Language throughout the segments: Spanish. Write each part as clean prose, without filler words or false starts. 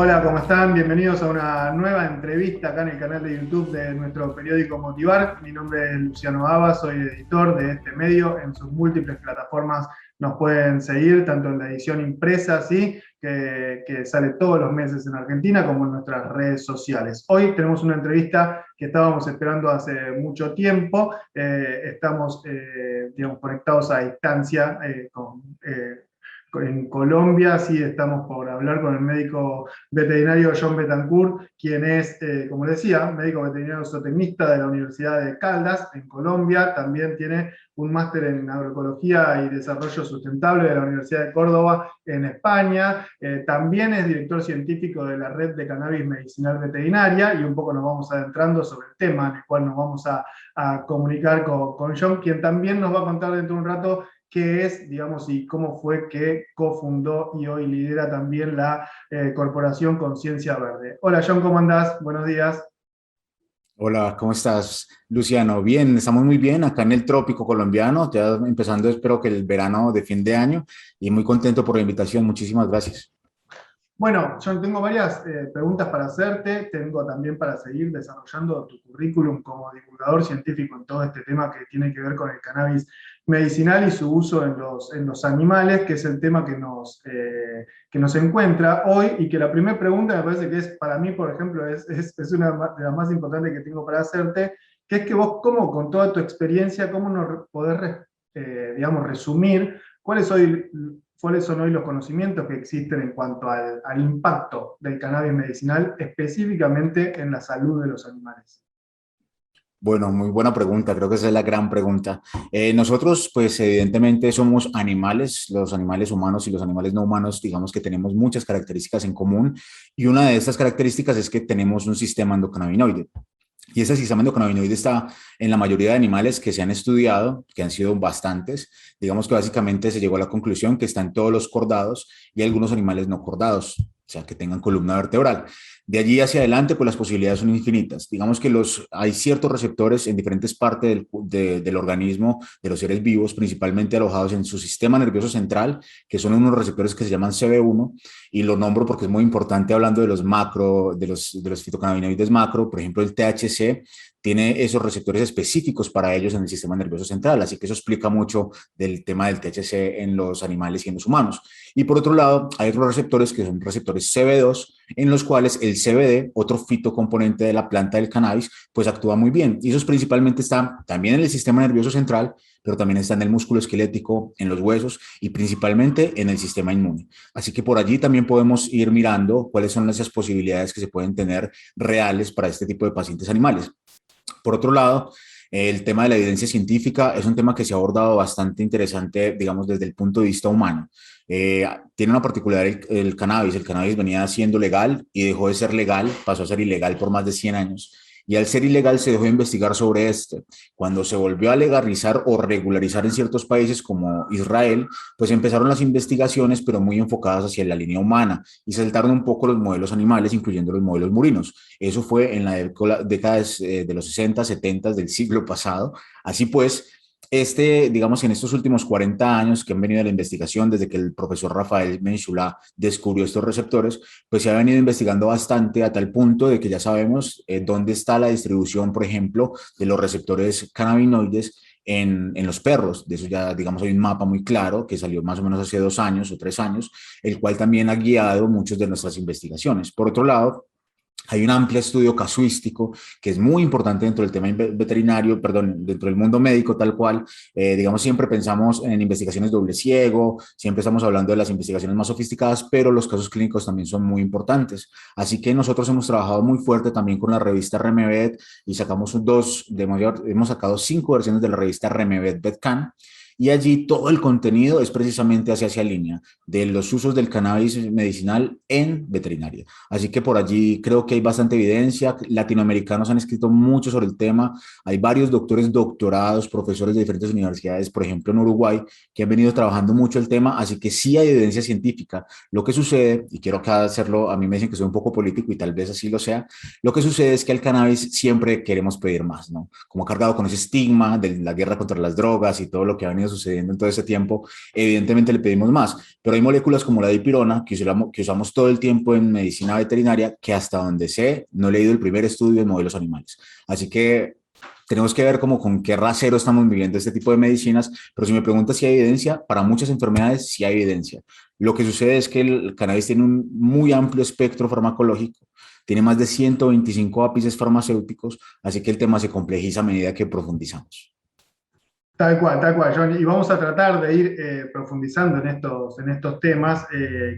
Hola, ¿cómo están? Bienvenidos a una nueva entrevista acá en el canal de YouTube de nuestro periódico Motivar. Mi nombre es Luciano Aba, soy editor de este medio. En sus múltiples plataformas nos pueden seguir, tanto en la edición impresa, ¿sí? que sale todos los meses en Argentina, como en nuestras redes sociales. Hoy tenemos una entrevista que estábamos esperando hace mucho tiempo. Estamos digamos, conectados a distancia en Colombia. Sí, estamos por hablar con el médico veterinario John Betancourt, quien es, como decía, médico veterinario zootecnista de la Universidad de Caldas, en Colombia. También tiene un máster en agroecología y desarrollo sustentable de la Universidad de Córdoba, en España. También es director científico de la Red de Cannabis Medicinal Veterinaria, y un poco nos vamos adentrando sobre el tema en el cual nos vamos a comunicar con John, quien también nos va a contar dentro de un rato qué es, digamos, y cómo fue que cofundó y hoy lidera también la corporación Conciencia Verde. Hola John, ¿cómo andás? Buenos días. Hola, ¿cómo estás, Luciano? Bien, estamos muy bien acá en el trópico colombiano, ya empezando, espero que el verano de fin de año y muy contento por la invitación. Muchísimas gracias. Bueno, John, tengo varias preguntas para hacerte. Tengo también para seguir desarrollando tu currículum como divulgador científico en todo este tema que tiene que ver con el cannabis medicinal y su uso en los animales, que es el tema que nos encuentra hoy. Y que la primera pregunta me parece que es, para mí, por ejemplo, es una de las más importantes que tengo para hacerte, que es que vos, cómo, con toda tu experiencia, cómo nos podés, digamos, resumir cuáles son hoy los conocimientos que existen en cuanto al impacto del cannabis medicinal específicamente en la salud de los animales. Bueno, muy buena pregunta, creo que esa es la gran pregunta. Nosotros, pues evidentemente somos animales, los animales humanos y los animales no humanos, digamos que tenemos muchas características en común, y una de estas características es que tenemos un sistema endocannabinoide. Y ese sistema endocannabinoide está en la mayoría de animales que se han estudiado, que han sido bastantes. Digamos que básicamente se llegó a la conclusión que está en todos los cordados y algunos animales no cordados, o sea, que tengan columna vertebral. De allí hacia adelante, pues las posibilidades son infinitas. Digamos que hay ciertos receptores en diferentes partes del organismo de los seres vivos, principalmente alojados en su sistema nervioso central, que son unos receptores que se llaman CB1, y lo nombro porque es muy importante hablando de los macro, de los fitocannabinoides macro. Por ejemplo, el THC tiene esos receptores específicos para ellos en el sistema nervioso central, así que eso explica mucho del tema del THC en los animales y en los humanos. Y por otro lado, hay otros receptores que son receptores CB2, en los cuales el CBD, otro fitocomponente de la planta del cannabis, pues actúa muy bien. Y eso principalmente está también en el sistema nervioso central, pero también está en el músculo esquelético, en los huesos y principalmente en el sistema inmune. Así que por allí también podemos ir mirando cuáles son esas posibilidades que se pueden tener reales para este tipo de pacientes animales. Por otro lado, el tema de la evidencia científica es un tema que se ha abordado bastante interesante, digamos, desde el punto de vista humano. Tiene una particularidad el cannabis. El cannabis venía siendo legal y dejó de ser legal, pasó a ser ilegal por más de 100 años. Y al ser ilegal se dejó de investigar sobre este. Cuando se volvió a legalizar o regularizar en ciertos países como Israel, pues empezaron las investigaciones, pero muy enfocadas hacia la línea humana, y saltaron un poco los modelos animales, incluyendo los modelos murinos. Eso fue en la década de los 60, 70 del siglo pasado. Así pues, digamos, en estos últimos 40 años que han venido de la investigación, desde que el profesor Rafael Menchula descubrió estos receptores, pues se ha venido investigando bastante a tal punto de que ya sabemos dónde está la distribución, por ejemplo, de los receptores cannabinoides en los perros. De eso ya, digamos, hay un mapa muy claro que salió más o menos hace 2 años o 3 años, el cual también ha guiado muchas de nuestras investigaciones. Por otro lado, hay un amplio estudio casuístico que es muy importante dentro del tema veterinario, perdón, dentro del mundo médico tal cual. Digamos, siempre pensamos en investigaciones doble ciego, siempre estamos hablando de las investigaciones más sofisticadas, pero los casos clínicos también son muy importantes. Así que nosotros hemos trabajado muy fuerte también con la revista Remevet y sacamos hemos sacado 5 versiones de la revista Remevet VetCan, y allí todo el contenido es precisamente hacia esa línea de los usos del cannabis medicinal en veterinaria. Así que por allí creo que hay bastante evidencia. Latinoamericanos han escrito mucho sobre el tema. Hay varios doctores, doctorados, profesores de diferentes universidades, por ejemplo en Uruguay, que han venido trabajando mucho el tema. Así que sí hay evidencia científica. Lo que sucede, y quiero acá hacerlo, a mí me dicen que soy un poco político y tal vez así lo sea, lo que sucede es que al cannabis siempre queremos pedir más, ¿no? Como cargado con ese estigma de la guerra contra las drogas y todo lo que ha venido venido sucediendo en todo ese tiempo, evidentemente le pedimos más. Pero hay moléculas como la dipirona que usamos todo el tiempo en medicina veterinaria, que hasta donde sé, no he leído el primer estudio en modelos animales. Así que tenemos que ver como con qué rasero estamos viviendo este tipo de medicinas, pero si me preguntas si hay evidencia, para muchas enfermedades sí hay evidencia. Lo que sucede es que el cannabis tiene un muy amplio espectro farmacológico, tiene más de 125 ápices farmacéuticos, así que el tema se complejiza a medida que profundizamos. Tal cual, John. Y vamos a tratar de ir profundizando en estos temas.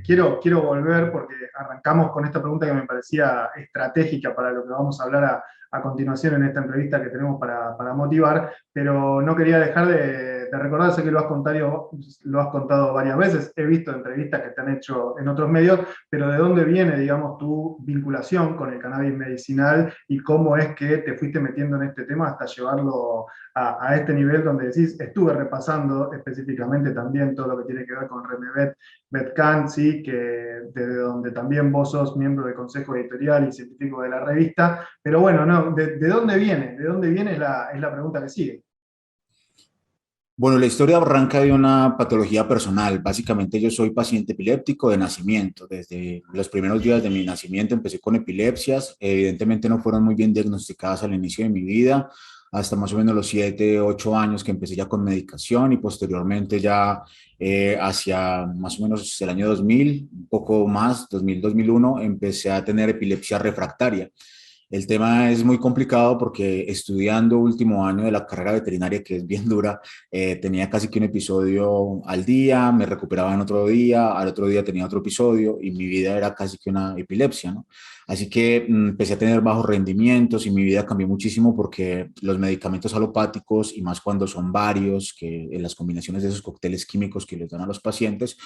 Quiero volver porque arrancamos con esta pregunta que me parecía estratégica para lo que vamos a hablar a continuación en esta entrevista que tenemos para motivar, pero no quería dejar de recordar, sé que lo has contado varias veces, he visto entrevistas que te han hecho en otros medios, pero ¿de dónde viene, digamos, tu vinculación con el cannabis medicinal y cómo es que te fuiste metiendo en este tema hasta llevarlo a este nivel donde decís, estuve repasando específicamente también todo lo que tiene que ver con Remevet, Betcan, ¿sí? Que desde donde también vos sos miembro del consejo editorial y científico de la revista, pero bueno, no, ¿de dónde viene? ¿De dónde viene es la pregunta que sigue? Bueno, la historia arranca de una patología personal. Básicamente yo soy paciente epiléptico de nacimiento. Desde los primeros días de mi nacimiento empecé con epilepsias. Evidentemente no fueron muy bien diagnosticadas al inicio de mi vida, hasta más o menos los 7, 8 años que empecé ya con medicación y posteriormente ya hacia más o menos el año 2000, un poco más, 2000, 2001, empecé a tener epilepsia refractaria. El tema es muy complicado porque estudiando último año de la carrera veterinaria, que es bien dura, tenía casi que un episodio al día, me recuperaba en otro día, al otro día tenía otro episodio y mi vida era casi que una epilepsia, ¿no? Así que empecé a tener bajos rendimientos y mi vida cambió muchísimo porque los medicamentos alopáticos, y más cuando son varios, que en las combinaciones de esos cócteles químicos que les dan a los pacientes,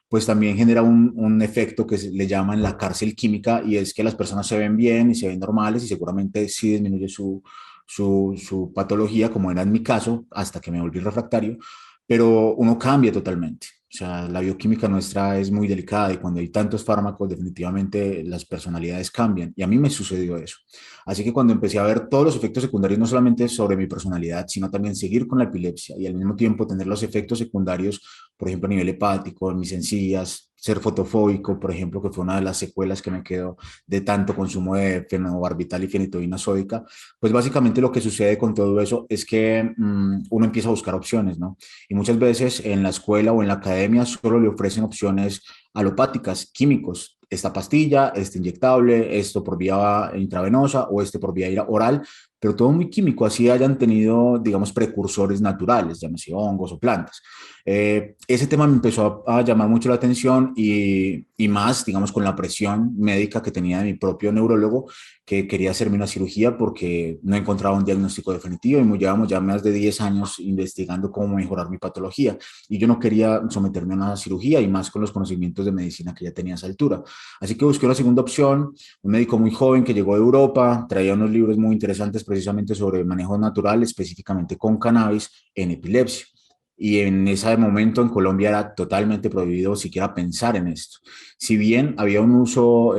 pues también genera un efecto que le llaman la cárcel química, y es que las personas se ven bien y se ven normales y seguramente sí disminuye su patología, como era en mi caso, hasta que me volví refractario, pero uno cambia totalmente. O sea, la bioquímica nuestra es muy delicada y cuando hay tantos fármacos, definitivamente las personalidades cambian. Y a mí me sucedió eso. Así que cuando empecé a ver todos los efectos secundarios, no solamente sobre mi personalidad, sino también seguir con la epilepsia y al mismo tiempo tener los efectos secundarios, por ejemplo, a nivel hepático, en mis encías, ser fotofóbico, por ejemplo, que fue una de las secuelas que me quedó de tanto consumo de fenobarbital y fenitoína sódica, pues básicamente lo que sucede con todo eso es que uno empieza a buscar opciones, ¿no? Y muchas veces en la escuela o en la academia solo le ofrecen opciones alopáticas, químicos, esta pastilla, este inyectable, esto por vía intravenosa o este por vía oral, pero todo muy químico, así hayan tenido, digamos, precursores naturales, llámese hongos o plantas. Ese tema me empezó a llamar mucho la atención y más, digamos, con la presión médica que tenía de mi propio neurólogo, que quería hacerme una cirugía porque no encontraba un diagnóstico definitivo y me llevamos ya más de 10 años investigando cómo mejorar mi patología y yo no quería someterme a una cirugía y más con los conocimientos de medicina que ya tenía a esa altura. Así que busqué una segunda opción, un médico muy joven que llegó de Europa, traía unos libros muy interesantes precisamente sobre manejo natural, específicamente con cannabis en epilepsia. Y en ese momento en Colombia era totalmente prohibido siquiera pensar en esto. Si bien había un uso,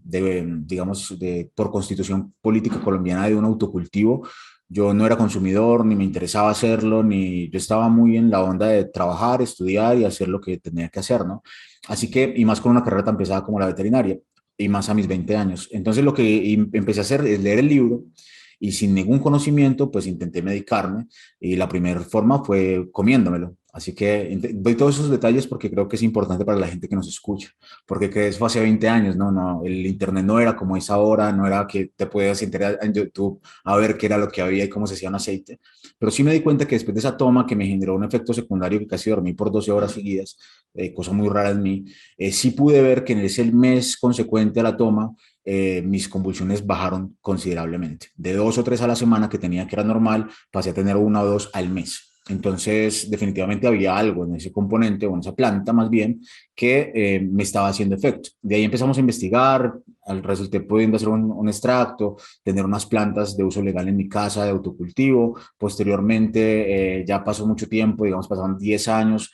digamos, por constitución política colombiana de un autocultivo, yo no era consumidor, ni me interesaba hacerlo, ni yo estaba muy en la onda de trabajar, estudiar y hacer lo que tenía que hacer, ¿no? Así que, y más con una carrera tan pesada como la veterinaria, y más a mis 20 años. Entonces lo que empecé a hacer es leer el libro y sin ningún conocimiento, pues intenté medicarme y la primera forma fue comiéndomelo. Así que doy todos esos detalles porque creo que es importante para la gente que nos escucha, porque que eso fue hace 20 años, ¿no? No, el internet no era como es ahora, no era que te podías enterar en YouTube a ver qué era lo que había y cómo se hacía un aceite, pero sí me di cuenta que después de esa toma que me generó un efecto secundario que casi dormí por 12 horas seguidas, cosa muy rara en mí, sí pude ver que en ese mes consecuente a la toma, mis convulsiones bajaron considerablemente. De 2 o 3 a la semana que tenía que era normal, pasé a tener 1 o 2 al mes. Entonces, definitivamente había algo en ese componente o en esa planta más bien que me estaba haciendo efecto. De ahí empezamos a investigar, resulté pudiendo hacer un extracto, tener unas plantas de uso legal en mi casa de autocultivo. Posteriormente, ya pasó mucho tiempo, digamos, pasaron 10 años.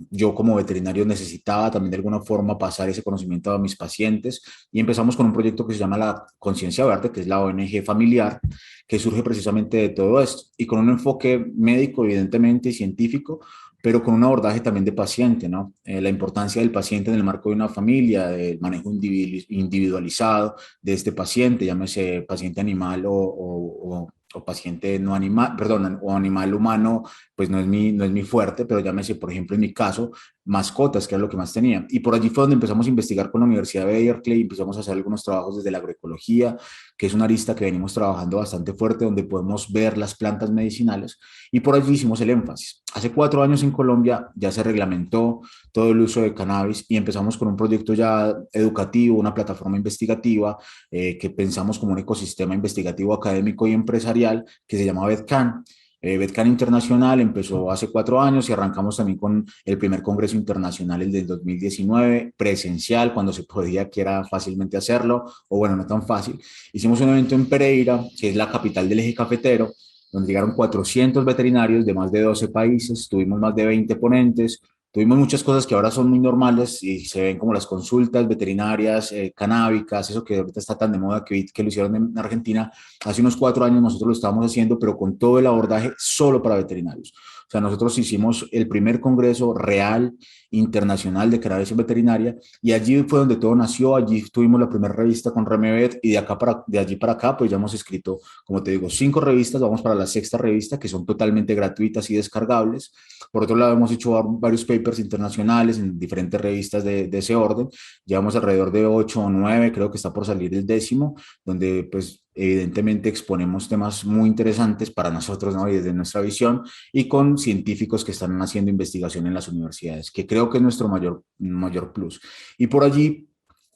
Yo como veterinario necesitaba también de alguna forma pasar ese conocimiento a mis pacientes y empezamos con un proyecto que se llama La Conciencia Verde, que es la ONG familiar, que surge precisamente de todo esto y con un enfoque médico médico, evidentemente, científico, pero con un abordaje también de paciente, ¿no? La importancia del paciente en el marco de una familia, del manejo individualizado de este paciente, llámese paciente animal o paciente no animal, perdón, o animal humano, pues no es mi fuerte, pero llámese, por ejemplo, en mi caso, mascotas, que era lo que más tenía. Y por allí fue donde empezamos a investigar con la Universidad de Berkeley, empezamos a hacer algunos trabajos desde la agroecología, que es una arista que venimos trabajando bastante fuerte, donde podemos ver las plantas medicinales, y por allí hicimos el énfasis. Hace 4 años en Colombia ya se reglamentó todo el uso de cannabis y empezamos con un proyecto ya educativo, una plataforma investigativa que pensamos como un ecosistema investigativo, académico y empresarial que se llama VEDCAN. VEDCAN Internacional empezó hace 4 años y arrancamos también con el primer Congreso Internacional, el del 2019, presencial, cuando se podía, que era fácilmente hacerlo, o bueno, no tan fácil. Hicimos un evento en Pereira, que es la capital del eje cafetero, donde llegaron 400 veterinarios de más de 12 países, tuvimos más de 20 ponentes, tuvimos muchas cosas que ahora son muy normales y se ven como las consultas veterinarias, canábicas, eso que ahorita está tan de moda que lo hicieron en Argentina. Hace unos 4 años nosotros lo estábamos haciendo, pero con todo el abordaje solo para veterinarios. O sea, nosotros hicimos el primer congreso real internacional de cannabis veterinaria y allí fue donde todo nació. Allí tuvimos la primera revista con Remevet y de allí para acá pues ya hemos escrito, como te digo, 5 revistas, vamos para la sexta revista, que son totalmente gratuitas y descargables. Por otro lado, hemos hecho varios papers internacionales en diferentes revistas de ese orden. Llevamos alrededor de 8 o 9, creo que está por salir el 10º, donde pues evidentemente exponemos temas muy interesantes para nosotros, ¿no? Y desde nuestra visión, y con científicos que están haciendo investigación en las universidades, que creo que es nuestro mayor plus. Y por allí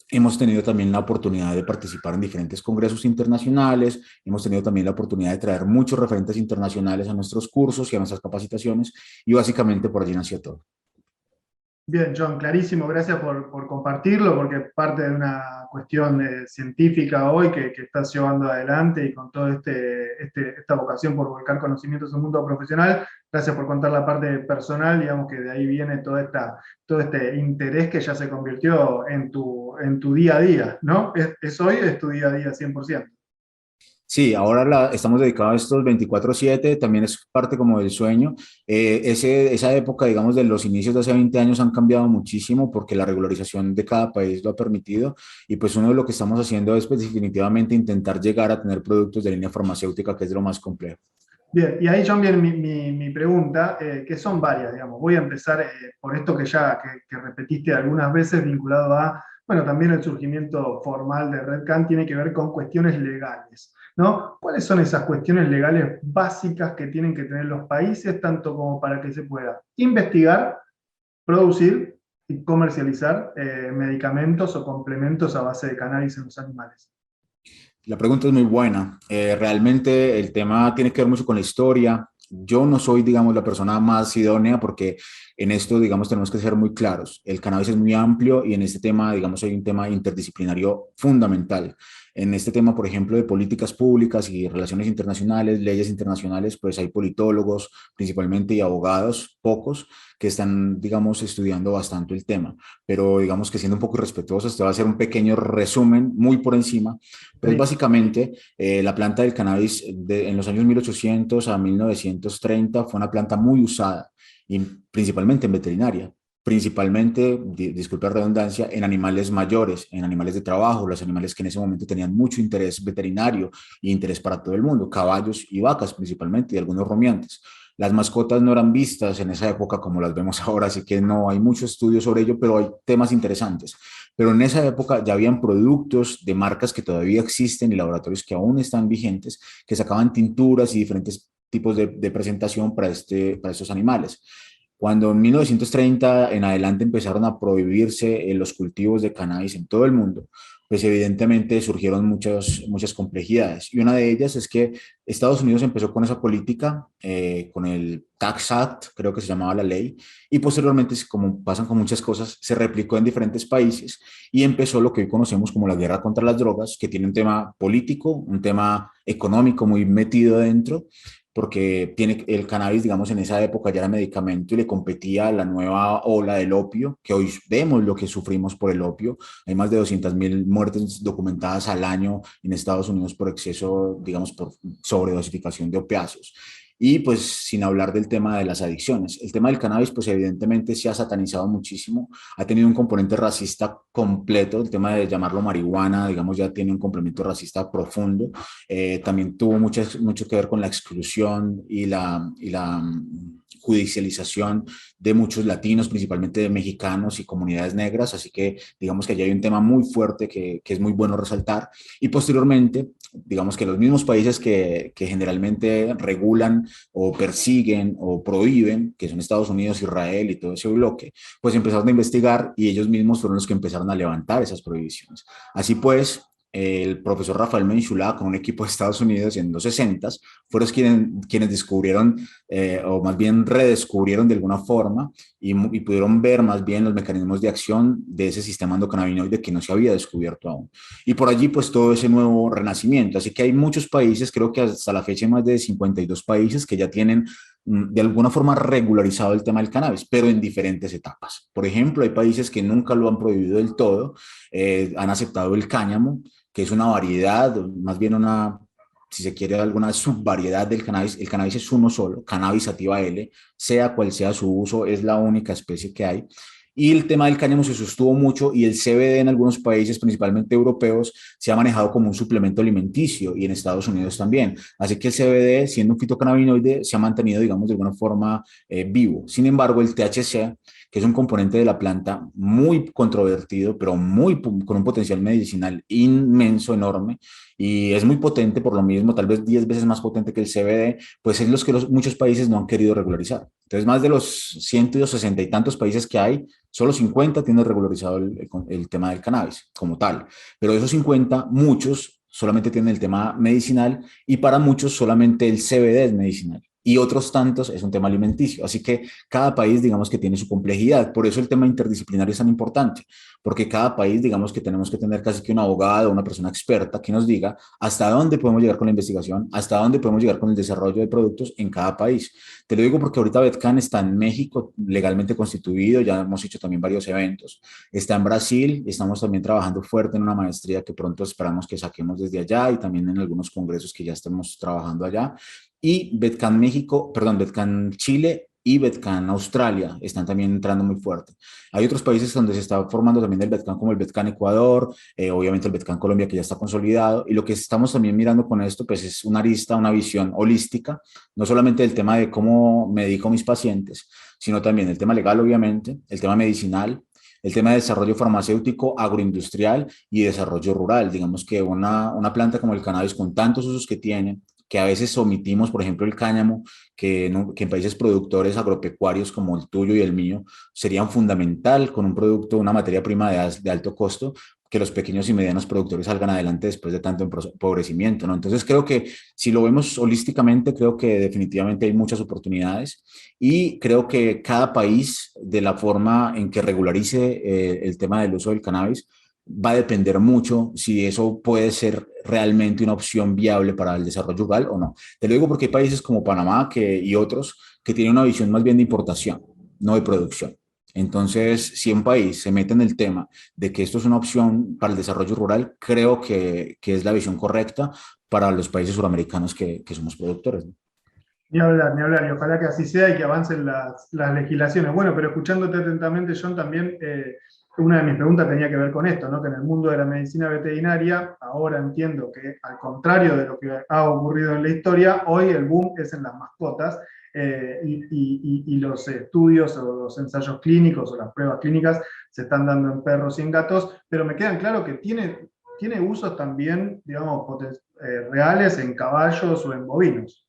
hemos tenido también la oportunidad de participar en diferentes congresos internacionales, hemos tenido también la oportunidad de traer muchos referentes internacionales a nuestros cursos y a nuestras capacitaciones, y básicamente por allí nació todo. Bien, John, clarísimo, gracias por compartirlo, porque es parte de una cuestión científica hoy que estás llevando adelante y con toda esta vocación por volcar conocimientos en un mundo profesional. Gracias por contar la parte personal, digamos que de ahí viene todo este interés que ya se convirtió en tu día a día, ¿no? Es hoy, es tu día a día 100%. Sí, ahora estamos dedicados a estos 24/7, también es parte como del sueño. Esa época, digamos, de los inicios de hace 20 años han cambiado muchísimo porque la regularización de cada país lo ha permitido, y pues uno de lo que estamos haciendo es pues, definitivamente intentar llegar a tener productos de línea farmacéutica, que es de lo más complejo. Bien, y ahí, John, viene mi pregunta, que son varias, digamos. Voy a empezar por esto que repetiste algunas veces, vinculado a, bueno, también el surgimiento formal de RedCan tiene que ver con cuestiones legales, ¿no? ¿Cuáles son esas cuestiones legales básicas que tienen que tener los países, tanto como para que se pueda investigar, producir y comercializar medicamentos o complementos a base de cannabis en los animales? La pregunta es muy buena. Realmente el tema tiene que ver mucho con la historia. Yo no soy, digamos, la persona más idónea porque en esto, digamos, tenemos que ser muy claros. El cannabis es muy amplio y en este tema, digamos, hay un tema interdisciplinario fundamental. En este tema, por ejemplo, de políticas públicas y relaciones internacionales, leyes internacionales, pues hay politólogos principalmente y abogados, pocos, que están, digamos, estudiando bastante el tema. Pero digamos que siendo un poco irrespetuosos, te va a hacer un pequeño resumen muy por encima, pero es Sí. básicamente la planta del cannabis en los años 1800 a 1930 fue una planta muy usada, y principalmente en veterinaria, principalmente, disculpa la redundancia, en animales mayores, en animales de trabajo, los animales que en ese momento tenían mucho interés veterinario y interés para todo el mundo, caballos y vacas principalmente, y algunos rumiantes. Las mascotas no eran vistas en esa época como las vemos ahora, así que no hay mucho estudio sobre ello, pero hay temas interesantes. Pero en esa época ya habían productos de marcas que todavía existen y laboratorios que aún están vigentes, que sacaban tinturas y diferentes tipos de presentación para estos animales. Cuando en 1930 en adelante empezaron a prohibirse los cultivos de cannabis en todo el mundo, pues evidentemente surgieron muchas complejidades. Y una de ellas es que Estados Unidos empezó con esa política, con el Tax Act, creo que se llamaba la ley, y posteriormente, como pasan con muchas cosas, se replicó en diferentes países y empezó lo que hoy conocemos como la guerra contra las drogas, que tiene un tema político, un tema económico muy metido dentro, porque tiene el cannabis, digamos, en esa época ya era medicamento y le competía a la nueva ola del opio, que hoy vemos lo que sufrimos por el opio. Hay más de 200.000 muertes documentadas al año en Estados Unidos por exceso, digamos, por sobredosificación de opiáceos. y pues sin hablar del tema de las adicciones. El tema del cannabis pues evidentemente se ha satanizado muchísimo, ha tenido un componente racista completo, el tema de llamarlo marihuana, digamos, ya tiene un complemento racista profundo. También tuvo mucho que ver con la exclusión y la judicialización de muchos latinos, principalmente de mexicanos y comunidades negras, así que digamos que allí hay un tema muy fuerte que es muy bueno resaltar. Y posteriormente, digamos que los mismos países que generalmente regulan o persiguen o prohíben, que son Estados Unidos, Israel y todo ese bloque, pues empezaron a investigar y ellos mismos fueron los que empezaron a levantar esas prohibiciones. Así pues, el profesor Rafael Menchulá con un equipo de Estados Unidos en los 60 fueron quienes descubrieron o más bien redescubrieron de alguna forma y pudieron ver más bien los mecanismos de acción de ese sistema endocannabinoide que no se había descubierto aún. Y por allí pues todo ese nuevo renacimiento. Así que hay muchos países, creo que hasta la fecha hay más de 52 países que ya tienen de alguna forma regularizado el tema del cannabis, pero en diferentes etapas. Por ejemplo, hay países que nunca lo han prohibido del todo, han aceptado el cáñamo, que es una variedad, más bien una, si se quiere, alguna subvariedad del cannabis. El cannabis es uno solo, cannabis sativa L, sea cual sea su uso, es la única especie que hay. Y el tema del cáñamo se sostuvo mucho y el CBD en algunos países, principalmente europeos, se ha manejado como un suplemento alimenticio y en Estados Unidos también. Así que el CBD, siendo un fitocannabinoide, se ha mantenido, digamos, de alguna forma vivo. Sin embargo, el THC, que es un componente de la planta muy controvertido, pero con un potencial medicinal inmenso, enorme, y es muy potente por lo mismo, tal vez 10 veces más potente que el CBD, pues es los que muchos países no han querido regularizar. Entonces, más de los 160 y tantos países que hay, solo 50 tienen regularizado el tema del cannabis como tal. Pero de esos 50, muchos solamente tienen el tema medicinal y para muchos solamente el CBD es medicinal y otros tantos es un tema alimenticio. Así que cada país, digamos que tiene su complejidad. Por eso el tema interdisciplinario es tan importante, porque cada país, digamos que tenemos que tener casi que un abogado, una persona experta que nos diga hasta dónde podemos llegar con la investigación, hasta dónde podemos llegar con el desarrollo de productos en cada país. Te lo digo porque ahorita Betcan está en México, legalmente constituido, ya hemos hecho también varios eventos. Está en Brasil, estamos también trabajando fuerte en una maestría que pronto esperamos que saquemos desde allá y también en algunos congresos que ya estamos trabajando allá. Y Betcan México, perdón, Betcan Chile y Betcan Australia están también entrando muy fuerte. Hay otros países donde se está formando también el Betcan, como el Betcan Ecuador, obviamente el Betcan Colombia, que ya está consolidado. Y lo que estamos también mirando con esto, pues es una arista, una visión holística, no solamente del tema de cómo medico a mis pacientes, sino también el tema legal, obviamente, el tema medicinal, el tema de desarrollo farmacéutico, agroindustrial y desarrollo rural. Digamos que una planta como el cannabis, con tantos usos que tiene, que a veces omitimos, por ejemplo, el cáñamo, que en países productores agropecuarios como el tuyo y el mío, serían fundamental con un producto, una materia prima de alto costo, que los pequeños y medianos productores salgan adelante después de tanto empobrecimiento, ¿no? Entonces creo que si lo vemos holísticamente, creo que definitivamente hay muchas oportunidades y creo que cada país, de la forma en que regularice el tema del uso del cannabis, va a depender mucho si eso puede ser realmente una opción viable para el desarrollo rural o no. Te lo digo porque hay países como Panamá y otros que tienen una visión más bien de importación, no de producción. Entonces, si un país se mete en el tema de que esto es una opción para el desarrollo rural, creo que es la visión correcta para los países suramericanos que somos productores, ¿no? Ni hablar, y ojalá que así sea y que avancen las legislaciones. Bueno, pero escuchándote atentamente, John, también una de mis preguntas tenía que ver con esto, ¿no? Que en el mundo de la medicina veterinaria, ahora entiendo que al contrario de lo que ha ocurrido en la historia, hoy el boom es en las mascotas y los estudios o los ensayos clínicos o las pruebas clínicas se están dando en perros y en gatos, pero me quedan claro que tiene usos también, digamos, reales en caballos o en bovinos.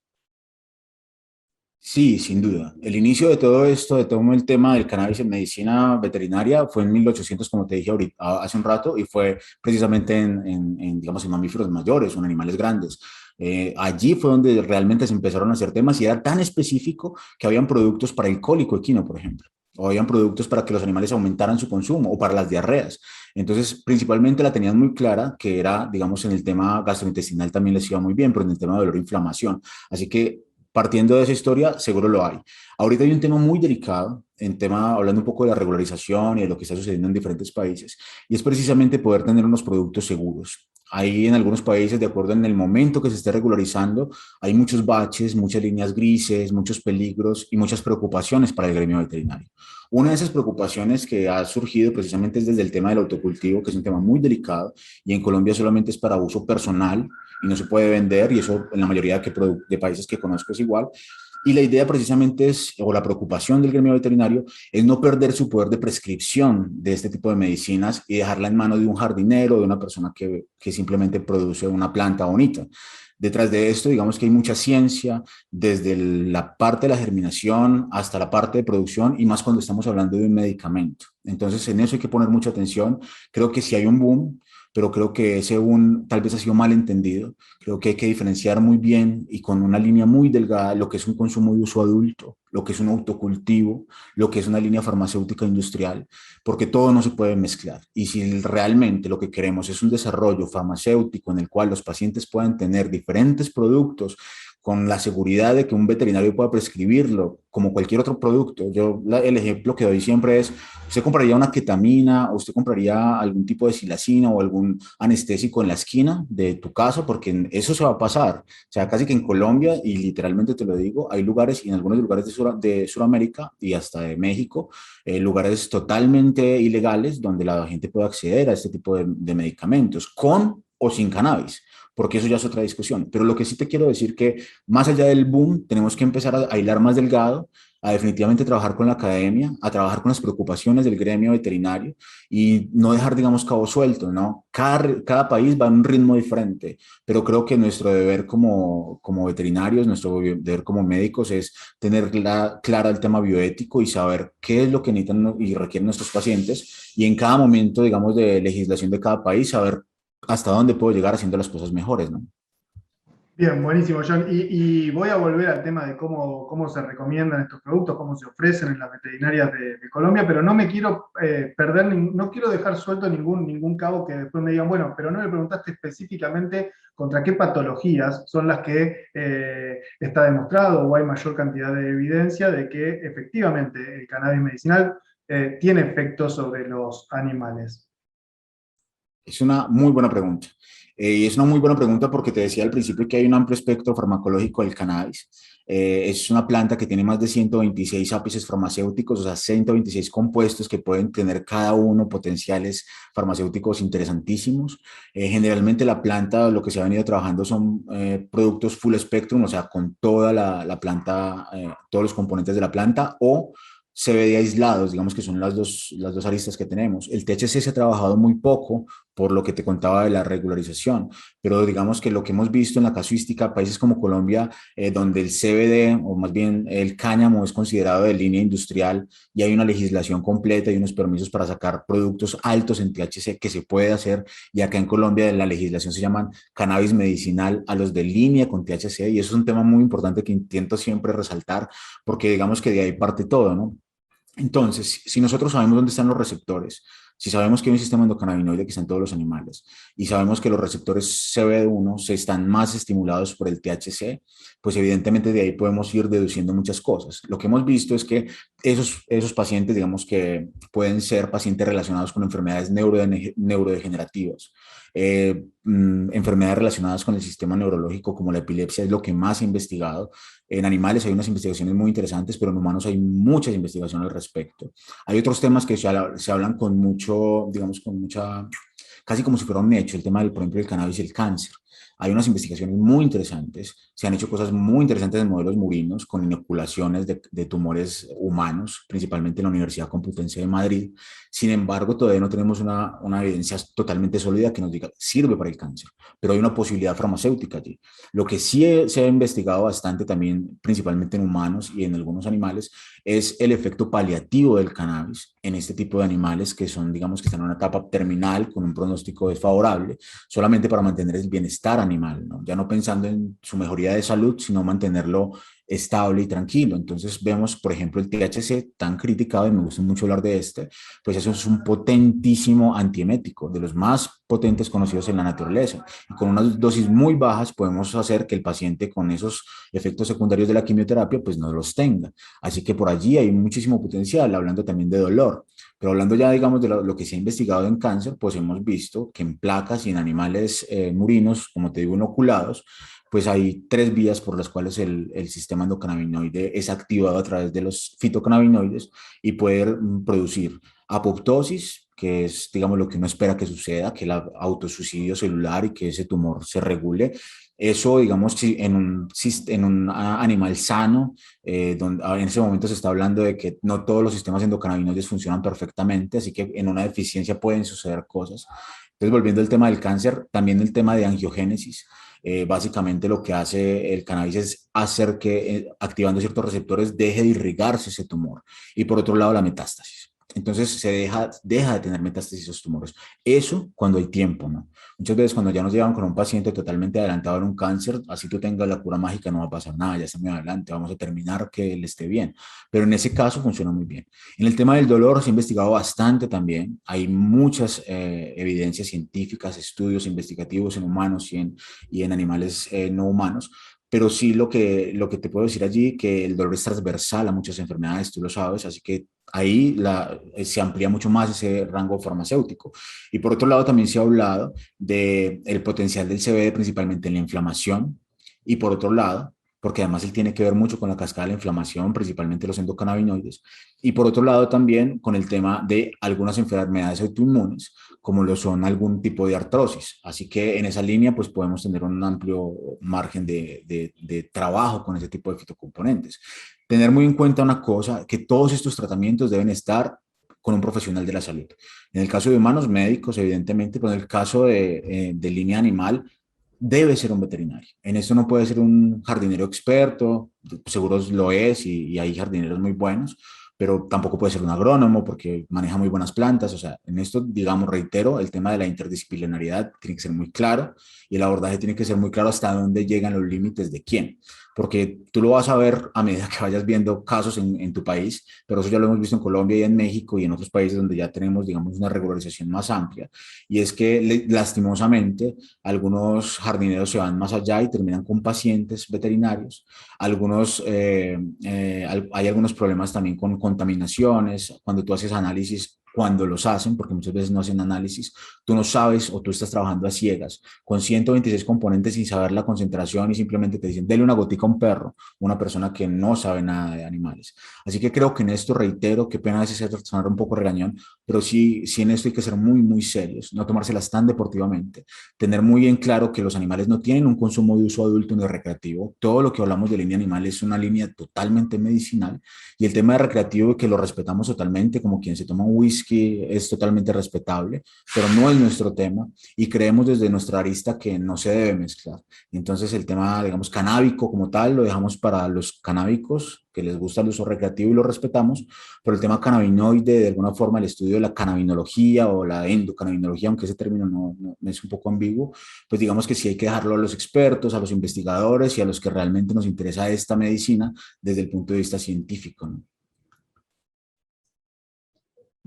Sí, sin duda. El inicio de todo esto, de todo el tema del cannabis en medicina veterinaria, fue en 1800, como te dije ahorita, hace un rato, y fue precisamente digamos, en mamíferos mayores o en animales grandes. Allí fue donde realmente se empezaron a hacer temas y era tan específico que habían productos para el cólico equino, por ejemplo, o habían productos para que los animales aumentaran su consumo o para las diarreas. Entonces, principalmente la tenían muy clara, que era, digamos, en el tema gastrointestinal también les iba muy bien, pero en el tema de dolor e inflamación. Así que partiendo de esa historia, seguro lo hay. Ahorita hay un tema muy delicado, hablando un poco de la regularización y de lo que está sucediendo en diferentes países, y es precisamente poder tener unos productos seguros. Hay en algunos países, de acuerdo en el momento que se esté regularizando, hay muchos baches, muchas líneas grises, muchos peligros y muchas preocupaciones para el gremio veterinario. Una de esas preocupaciones que ha surgido precisamente es desde el tema del autocultivo, que es un tema muy delicado y en Colombia solamente es para uso personal y no se puede vender, y eso en la mayoría de países que conozco es igual. Y la idea precisamente es, o la preocupación del gremio veterinario, es no perder su poder de prescripción de este tipo de medicinas y dejarla en manos de un jardinero, de una persona que simplemente produce una planta bonita. Detrás de esto, digamos que hay mucha ciencia, desde la parte de la germinación hasta la parte de producción, y más cuando estamos hablando de un medicamento. Entonces, en eso hay que poner mucha atención. Creo que sí hay un boom, pero creo que ese boom tal vez ha sido mal entendido. Creo que hay que diferenciar muy bien y con una línea muy delgada lo que es un consumo de uso adulto, lo que es un autocultivo, lo que es una línea farmacéutica industrial, porque todo no se puede mezclar. Y si realmente lo que queremos es un desarrollo farmacéutico en el cual los pacientes puedan tener diferentes productos con la seguridad de que un veterinario pueda prescribirlo como cualquier otro producto. El ejemplo que doy siempre es, usted compraría una ketamina o usted compraría algún tipo de silacina o algún anestésico en la esquina de tu casa, porque eso se va a pasar. O sea, casi que en Colombia, y literalmente te lo digo, hay lugares, y en algunos lugares de Sudamérica y hasta de México, lugares totalmente ilegales donde la gente puede acceder a este tipo de medicamentos, con o sin cannabis, porque eso ya es otra discusión. Pero lo que sí te quiero decir que más allá del boom, tenemos que empezar a hilar más delgado, a definitivamente trabajar con la academia, a trabajar con las preocupaciones del gremio veterinario y no dejar, digamos, cabo suelto, ¿no? Cada país va a un ritmo diferente, pero creo que nuestro deber como veterinarios, nuestro deber como médicos es tener clara el tema bioético y saber qué es lo que necesitan y requieren nuestros pacientes, y en cada momento, digamos, de legislación de cada país, saber hasta dónde puedo llegar haciendo las cosas mejores, ¿no? Bien, buenísimo, John. Y voy a volver al tema de cómo se recomiendan estos productos, cómo se ofrecen en las veterinarias de Colombia, pero no me quiero perder, no quiero dejar suelto ningún cabo que después me digan, bueno, pero no me preguntaste específicamente contra qué patologías son las que está demostrado o hay mayor cantidad de evidencia de que efectivamente el cannabis medicinal tiene efectos sobre los animales. Es una muy buena pregunta. Y es una muy buena pregunta porque te decía al principio que hay un amplio espectro farmacológico del cannabis. Es una planta que tiene más de 126 ápices farmacéuticos, o sea, 126 compuestos que pueden tener cada uno potenciales farmacéuticos interesantísimos. Generalmente la planta, lo que se ha venido trabajando son productos full spectrum, o sea, con toda la planta, todos los componentes de la planta, o CBD aislados, digamos que son las dos aristas que tenemos. El THC se ha trabajado muy poco por lo que te contaba de la regularización, pero digamos que lo que hemos visto en la casuística, países como Colombia, donde el CBD, o más bien el cáñamo, es considerado de línea industrial y hay una legislación completa y unos permisos para sacar productos altos en THC que se puede hacer, y acá en Colombia la legislación se llaman cannabis medicinal a los de línea con THC, y eso es un tema muy importante que intento siempre resaltar, porque digamos que de ahí parte todo, ¿no? Entonces, si nosotros sabemos dónde están los receptores, si sabemos que hay un sistema endocannabinoide que está en todos los animales y sabemos que los receptores CB1 se están más estimulados por el THC, pues evidentemente de ahí podemos ir deduciendo muchas cosas. Lo que hemos visto es que esos pacientes, digamos que pueden ser pacientes relacionados con enfermedades neurodegenerativas, enfermedades relacionadas con el sistema neurológico como la epilepsia, es lo que más he investigado. En animales hay unas investigaciones muy interesantes, pero en humanos hay muchas investigaciones al respecto. Hay otros temas que se hablan con mucho, digamos, con mucha, casi como si fuera un hecho, el tema del, por ejemplo, el cannabis y el cáncer. Hay unas investigaciones muy interesantes, se han hecho cosas muy interesantes en modelos murinos con inoculaciones de tumores humanos, principalmente en la Universidad Complutense de Madrid. Sin embargo, todavía no tenemos una evidencia totalmente sólida que nos diga sirve para el cáncer, pero hay una posibilidad farmacéutica allí. Lo que sí se ha investigado bastante también, principalmente en humanos y en algunos animales, es el efecto paliativo del cannabis en este tipo de animales que son, digamos, que están en una etapa terminal con un pronóstico desfavorable, solamente para mantener el bienestar animal, ¿no? Ya no pensando en su mejoría de salud, sino mantenerlo estable y tranquilo. Entonces vemos, por ejemplo, el THC tan criticado, y me gusta mucho hablar de este, pues eso es un potentísimo antiemético, de los más potentes conocidos en la naturaleza. Y con unas dosis muy bajas podemos hacer que el paciente con esos efectos secundarios de la quimioterapia pues no los tenga. Así que por allí hay muchísimo potencial, hablando también de dolor. Pero hablando ya, digamos, de lo que se ha investigado en cáncer, pues hemos visto que en placas y en animales murinos, como te digo, inoculados, pues hay tres vías por las cuales el sistema endocannabinoide es activado a través de los fitocannabinoides y puede producir apoptosis, que es, digamos, lo que uno espera que suceda, que el autosuicidio celular y que ese tumor se regule. Eso, digamos, si en un animal sano, donde en ese momento se está hablando de que no todos los sistemas endocannabinoides funcionan perfectamente, así que en una deficiencia pueden suceder cosas. Entonces, volviendo al tema del cáncer, también el tema de angiogénesis. Básicamente lo que hace el cannabis es hacer que, activando ciertos receptores, deje de irrigarse ese tumor. Y por otro lado, la metástasis. Entonces se deja de tener metástasis esos tumores. Eso cuando hay tiempo, ¿no? Muchas veces cuando ya nos llevan con un paciente totalmente adelantado en un cáncer, así tú tengas la cura mágica, no va a pasar nada, ya está muy adelante, vamos a terminar que él esté bien. Pero en ese caso funciona muy bien. En el tema del dolor se ha investigado bastante también. Hay muchas evidencias científicas, estudios investigativos en humanos y en animales no humanos. Pero sí lo que te puedo decir allí, que el dolor es transversal a muchas enfermedades, tú lo sabes, así que ahí se amplía mucho más ese rango farmacéutico. Y por otro lado, también se ha hablado del potencial del CBD principalmente en la inflamación. Y por otro lado, porque además él tiene que ver mucho con la cascada de la inflamación, principalmente los endocannabinoides. Y por otro lado, también con el tema de algunas enfermedades autoinmunes, como lo son algún tipo de artrosis. Así que en esa línea, pues podemos tener un amplio margen de trabajo con ese tipo de fitocomponentes. Tener muy en cuenta una cosa, que todos estos tratamientos deben estar con un profesional de la salud. En el caso de humanos, médicos, evidentemente, pero en el caso de línea animal, debe ser un veterinario. En esto no puede ser un jardinero experto, seguro lo es y hay jardineros muy buenos, pero tampoco puede ser un agrónomo porque maneja muy buenas plantas. O sea, en esto, digamos, reitero, el tema de la interdisciplinariedad tiene que ser muy claro y el abordaje tiene que ser muy claro hasta dónde llegan los límites de quién. Porque tú lo vas a ver a medida que vayas viendo casos en tu país, pero eso ya lo hemos visto en Colombia y en México y en otros países donde ya tenemos, digamos, una regularización más amplia. Y es que lastimosamente algunos jardineros se van más allá y terminan con pacientes veterinarios. Hay algunos problemas también con contaminaciones. Cuando tú haces análisis, cuando los hacen, porque muchas veces no hacen análisis, tú no sabes o tú estás trabajando a ciegas con 126 componentes sin saber la concentración y simplemente te dicen, dele una gotica a un perro, una persona que no sabe nada de animales. Así que creo que en esto reitero, qué pena a veces sonar un poco regañón, pero sí en esto hay que ser muy, muy serios, no tomárselas tan deportivamente, tener muy bien claro que los animales no tienen un consumo de uso adulto ni recreativo. Todo lo que hablamos de línea animal es una línea totalmente medicinal y el tema de recreativo que lo respetamos totalmente, como quien se toma un whisky es totalmente respetable, pero no es nuestro tema y creemos desde nuestra arista que no se debe mezclar. Entonces el tema, digamos, canábico como tal lo dejamos para los canábicos que les gusta el uso recreativo y lo respetamos, pero el tema cannabinoide, de alguna forma el estudio de la cannabinología o la endocannabinología, aunque ese término no es un poco ambiguo, pues digamos que sí hay que dejarlo a los expertos, a los investigadores y a los que realmente nos interesa esta medicina desde el punto de vista científico, ¿no?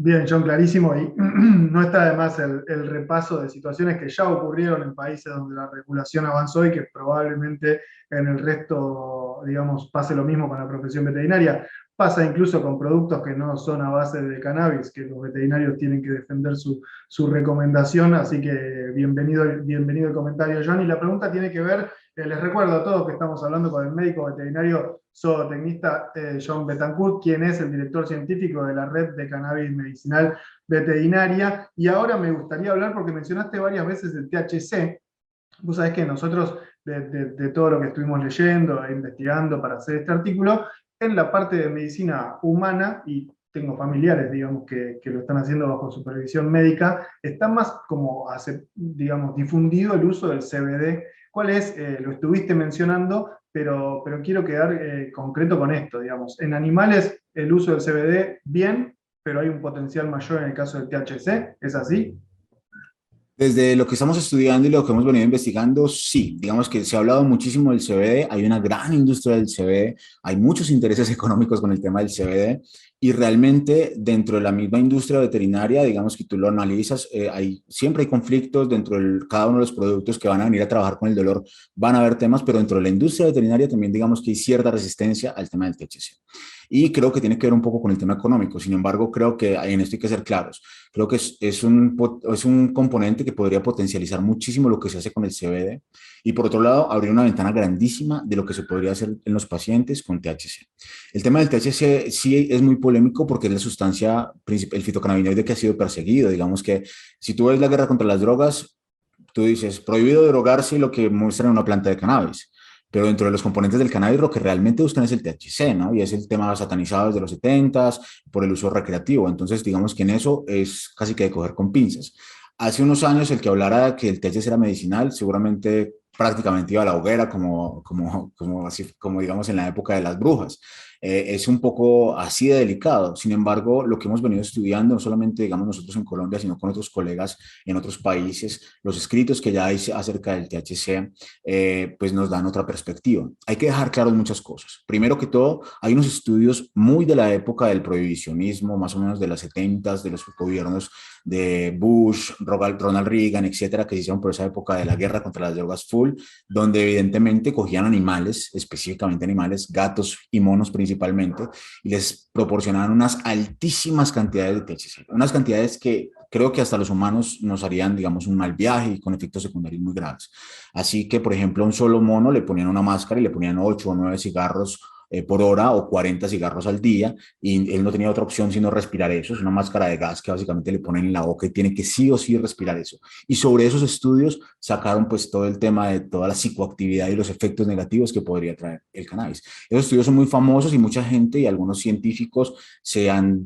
Bien, John, clarísimo. Y no está además el repaso de situaciones que ya ocurrieron en países donde la regulación avanzó y que probablemente en el resto, digamos, pase lo mismo con la profesión veterinaria. Pasa incluso con productos que no son a base de cannabis, que los veterinarios tienen que defender su recomendación. Así que bienvenido el comentario, John. Y la pregunta tiene que ver, les recuerdo a todos que estamos hablando con el médico veterinario zootecnista John Betancourt, quien es el director científico de la Red de Cannabis Medicinal Veterinaria. Y ahora me gustaría hablar, porque mencionaste varias veces el THC. Vos sabés que nosotros, de todo lo que estuvimos leyendo e investigando para hacer este artículo, en la parte de medicina humana, y tengo familiares, digamos, que lo están haciendo bajo supervisión médica, está más como, digamos, difundido el uso del CBD. ¿Cuál es? Lo estuviste mencionando, pero quiero quedar concreto con esto, digamos. En animales, el uso del CBD, bien, pero hay un potencial mayor en el caso del THC, ¿es así? Desde lo que estamos estudiando y lo que hemos venido investigando, sí, digamos que se ha hablado muchísimo del CBD, hay una gran industria del CBD, hay muchos intereses económicos con el tema del CBD y realmente dentro de la misma industria veterinaria, digamos que tú lo analizas, siempre hay conflictos dentro de cada uno de los productos que van a venir a trabajar con el dolor, van a haber temas, pero dentro de la industria veterinaria también digamos que hay cierta resistencia al tema del THC. Y creo que tiene que ver un poco con el tema económico, sin embargo, creo que en esto hay que ser claros. Creo que es un componente que podría potencializar muchísimo lo que se hace con el CBD y por otro lado abrir una ventana grandísima de lo que se podría hacer en los pacientes con THC. El tema del THC sí es muy polémico porque es la sustancia, el fitocannabinoide que ha sido perseguido. Digamos que si tú ves la guerra contra las drogas, tú dices prohibido drogarse lo que muestra en una planta de cannabis. Pero dentro de los componentes del cannabis lo que realmente buscan es el THC, ¿no? Y es el tema satanizado desde los 70s por el uso recreativo. Entonces, digamos que en eso es casi que de coger con pinzas. Hace unos años el que hablara de que el THC era medicinal, seguramente prácticamente iba a la hoguera, como digamos en la época de las brujas. Es un poco así de delicado. Sin embargo, lo que hemos venido estudiando, no solamente digamos nosotros en Colombia, sino con otros colegas en otros países, los escritos que ya hay acerca del THC, pues nos dan otra perspectiva. Hay que dejar claro muchas cosas. Primero que todo, hay unos estudios muy de la época del prohibicionismo, más o menos de las 70s, de los gobiernos de Bush, Ronald Reagan, etcétera, que se hicieron por esa época de la guerra contra las drogas full, donde evidentemente cogían animales, específicamente animales, gatos y monos principalmente, y les proporcionaban unas altísimas cantidades de THC, unas cantidades que creo que hasta los humanos nos harían, digamos, un mal viaje y con efectos secundarios muy graves. Así que, por ejemplo, a un solo mono le ponían una máscara y le ponían 8 o 9 cigarros por hora o 40 cigarros al día y él no tenía otra opción sino respirar eso. Es una máscara de gas que básicamente le ponen en la boca y tiene que sí o sí respirar eso. Y sobre esos estudios sacaron pues todo el tema de toda la psicoactividad y los efectos negativos que podría traer el cannabis. Esos estudios son muy famosos y mucha gente y algunos científicos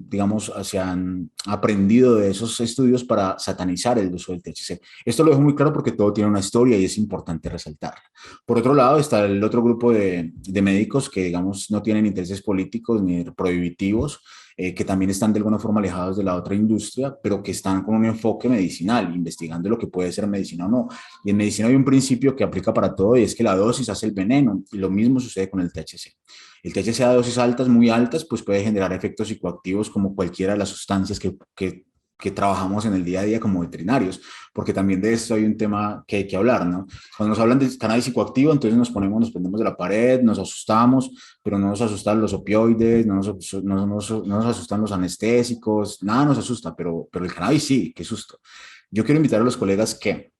digamos, se han aprendido de esos estudios para satanizar el uso del THC. Esto lo dejo muy claro porque todo tiene una historia y es importante resaltarla. Por otro lado, está el otro grupo de médicos que, digamos, no tienen intereses políticos ni prohibitivos, que también están de alguna forma alejados de la otra industria, pero que están con un enfoque medicinal, investigando lo que puede ser medicina o no. Y en medicina hay un principio que aplica para todo y es que la dosis hace el veneno, y lo mismo sucede con el THC. El THC a dosis altas, muy altas, pues puede generar efectos psicoactivos como cualquiera de las sustancias que trabajamos en el día a día como veterinarios, porque también de esto hay un tema que hay que hablar, ¿no? Cuando nos hablan de cannabis psicoactivo, entonces nos prendemos de la pared, nos asustamos, pero no nos asustan los opioides, no nos asustan los anestésicos, nada nos asusta, pero el cannabis sí, qué susto. Yo quiero invitar a los colegas que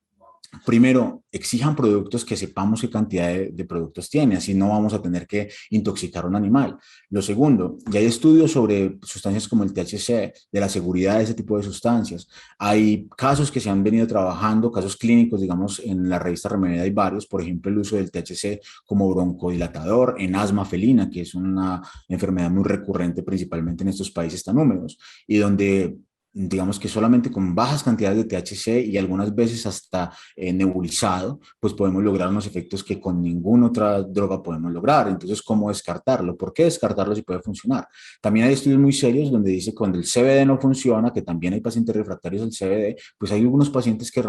primero, exijan productos que sepamos qué cantidad de productos tiene, así no vamos a tener que intoxicar a un animal. Lo segundo, ya hay estudios sobre sustancias como el THC, de la seguridad de ese tipo de sustancias. Hay casos que se han venido trabajando, casos clínicos, digamos, en la revista Remedia hay varios, por ejemplo, el uso del THC como broncodilatador en asma felina, que es una enfermedad muy recurrente principalmente en estos países tan húmedos, y donde digamos que solamente con bajas cantidades de THC y algunas veces hasta nebulizado, pues podemos lograr unos efectos que con ninguna otra droga podemos lograr. Entonces, ¿cómo descartarlo? ¿Por qué descartarlo si puede funcionar? También hay estudios muy serios donde dice que cuando el CBD no funciona, que también hay pacientes refractarios al CBD, pues hay algunos pacientes que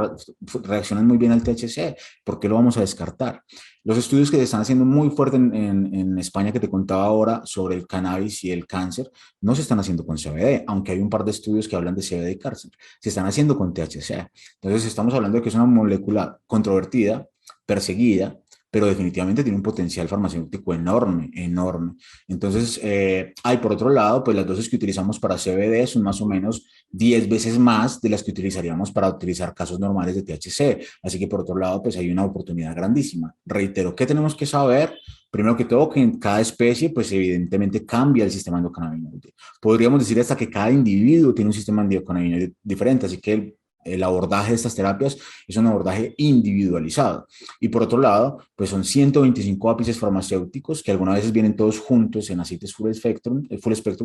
reaccionan muy bien al THC. ¿Por qué lo vamos a descartar? Los estudios que se están haciendo muy fuerte en España que te contaba ahora sobre el cannabis y el cáncer, no se están haciendo con CBD, aunque hay un par de estudios que hablan de CBD y cáncer, se están haciendo con THC. Entonces estamos hablando de que es una molécula controvertida, perseguida, pero definitivamente tiene un potencial farmacéutico enorme, enorme. Entonces, hay por otro lado, pues las dosis que utilizamos para CBD son más o menos 10 veces más de las que utilizaríamos para utilizar casos normales de THC. Así que por otro lado, pues hay una oportunidad grandísima. Reitero, ¿qué tenemos que saber? Primero que todo, que en cada especie, pues evidentemente cambia el sistema endocannabinoide. Podríamos decir hasta que cada individuo tiene un sistema endocannabinoide diferente, así que el abordaje de estas terapias es un abordaje individualizado. Y por otro lado, pues son 125 ápices farmacéuticos que algunas veces vienen todos juntos en aceites full spectrum,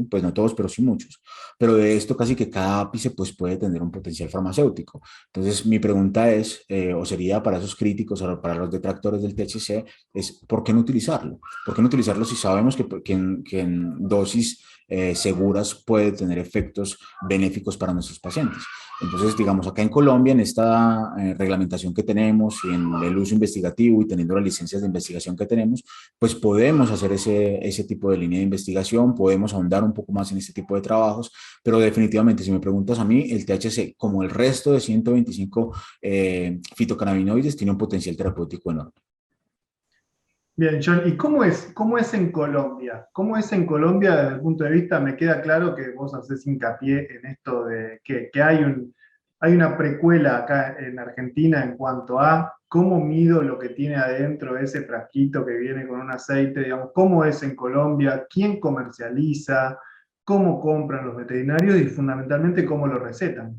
pues no todos, pero sí muchos. Pero de esto casi que cada ápice pues puede tener un potencial farmacéutico. Entonces mi pregunta es, o sería para esos críticos, o para los detractores del THC, es ¿por qué no utilizarlo? ¿Por qué no utilizarlo si sabemos que en dosis seguras puede tener efectos benéficos para nuestros pacientes? Entonces, digamos, acá en Colombia, en esta reglamentación que tenemos y en el uso investigativo y teniendo las licencias de investigación que tenemos, pues podemos hacer ese tipo de línea de investigación, podemos ahondar un poco más en este tipo de trabajos, pero definitivamente, si me preguntas a mí, el THC, como el resto de 125 fitocannabinoides, tiene un potencial terapéutico enorme. Bien, John, ¿y cómo es en Colombia? ¿Cómo es en Colombia desde el punto de vista? Me queda claro que vos haces hincapié en esto de que hay una precuela acá en Argentina en cuanto a cómo mido lo que tiene adentro ese frasquito que viene con un aceite, digamos, cómo es en Colombia, quién comercializa, cómo compran los veterinarios y fundamentalmente cómo lo recetan.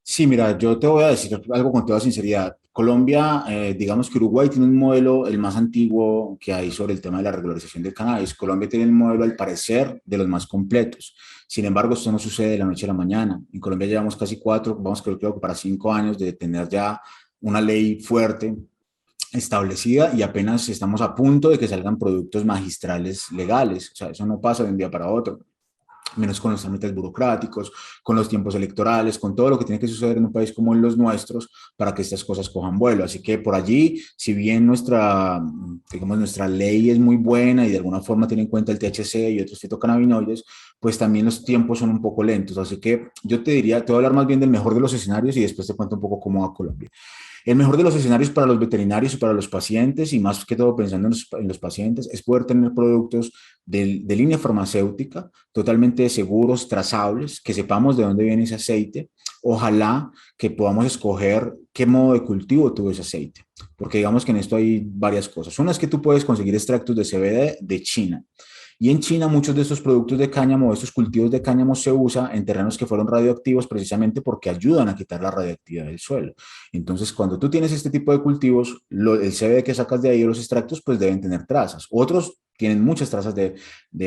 Sí, mira, yo te voy a decir algo con toda sinceridad. Colombia, digamos que Uruguay tiene un modelo, el más antiguo que hay sobre el tema de la regularización del cannabis. Colombia tiene un modelo, al parecer, de los más completos. Sin embargo, esto no sucede de la noche a la mañana. En Colombia llevamos casi 4, vamos creo que para 5 años de tener ya una ley fuerte establecida y apenas estamos a punto de que salgan productos magistrales legales. O sea, eso no pasa de un día para otro, menos con los trámites burocráticos, con los tiempos electorales, con todo lo que tiene que suceder en un país como en los nuestros para que estas cosas cojan vuelo. Así que por allí, si bien digamos, nuestra ley es muy buena y de alguna forma tiene en cuenta el THC y otros fitocannabinoides, pues también los tiempos son un poco lentos. Así que yo te diría, te voy a hablar más bien del mejor de los escenarios y después te cuento un poco cómo va Colombia. El mejor de los escenarios para los veterinarios y para los pacientes, y más que todo pensando en los pacientes, es poder tener productos de línea farmacéutica totalmente seguros, trazables, que sepamos de dónde viene ese aceite. Ojalá que podamos escoger qué modo de cultivo tuvo ese aceite, porque digamos que en esto hay varias cosas. Una es que tú puedes conseguir extractos de CBD de China, y en China muchos de estos productos de cáñamo, estos cultivos de cáñamo se usa en terrenos que fueron radioactivos precisamente porque ayudan a quitar la radioactividad del suelo. Entonces, cuando tú tienes este tipo de cultivos, el CBD que sacas de ahí, los extractos, pues deben tener trazas. Otros tienen muchas trazas de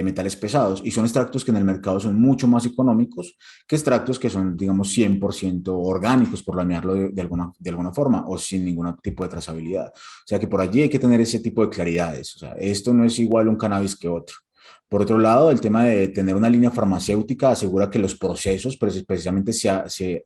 metales pesados y son extractos que en el mercado son mucho más económicos que extractos que son, digamos, 100% orgánicos, por llamarlo de alguna forma, o sin ningún tipo de trazabilidad. O sea que por allí hay que tener ese tipo de claridades. O sea, esto no es igual un cannabis que otro. Por otro lado, el tema de tener una línea farmacéutica asegura que los procesos precisamente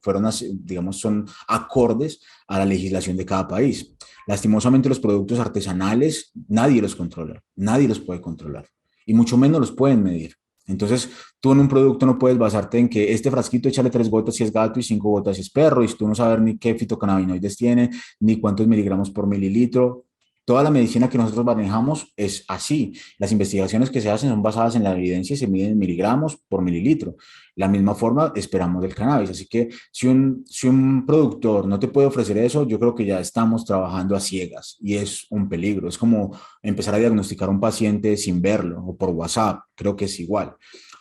fueron, digamos, son acordes a la legislación de cada país. Lastimosamente, los productos artesanales nadie los controla, nadie los puede controlar y mucho menos los pueden medir. Entonces, tú en un producto no puedes basarte en que este frasquito échale 3 gotas si es gato y 5 gotas si es perro, y tú no saber ni qué fitocannabinoides tiene, ni cuántos miligramos por mililitro. Toda la medicina que nosotros manejamos es así. Las investigaciones que se hacen son basadas en la evidencia y se miden en miligramos por mililitro. La misma forma esperamos del cannabis. Así que si un productor no te puede ofrecer eso, yo creo que ya estamos trabajando a ciegas y es un peligro. Es como empezar a diagnosticar a un paciente sin verlo o por WhatsApp. Creo que es igual.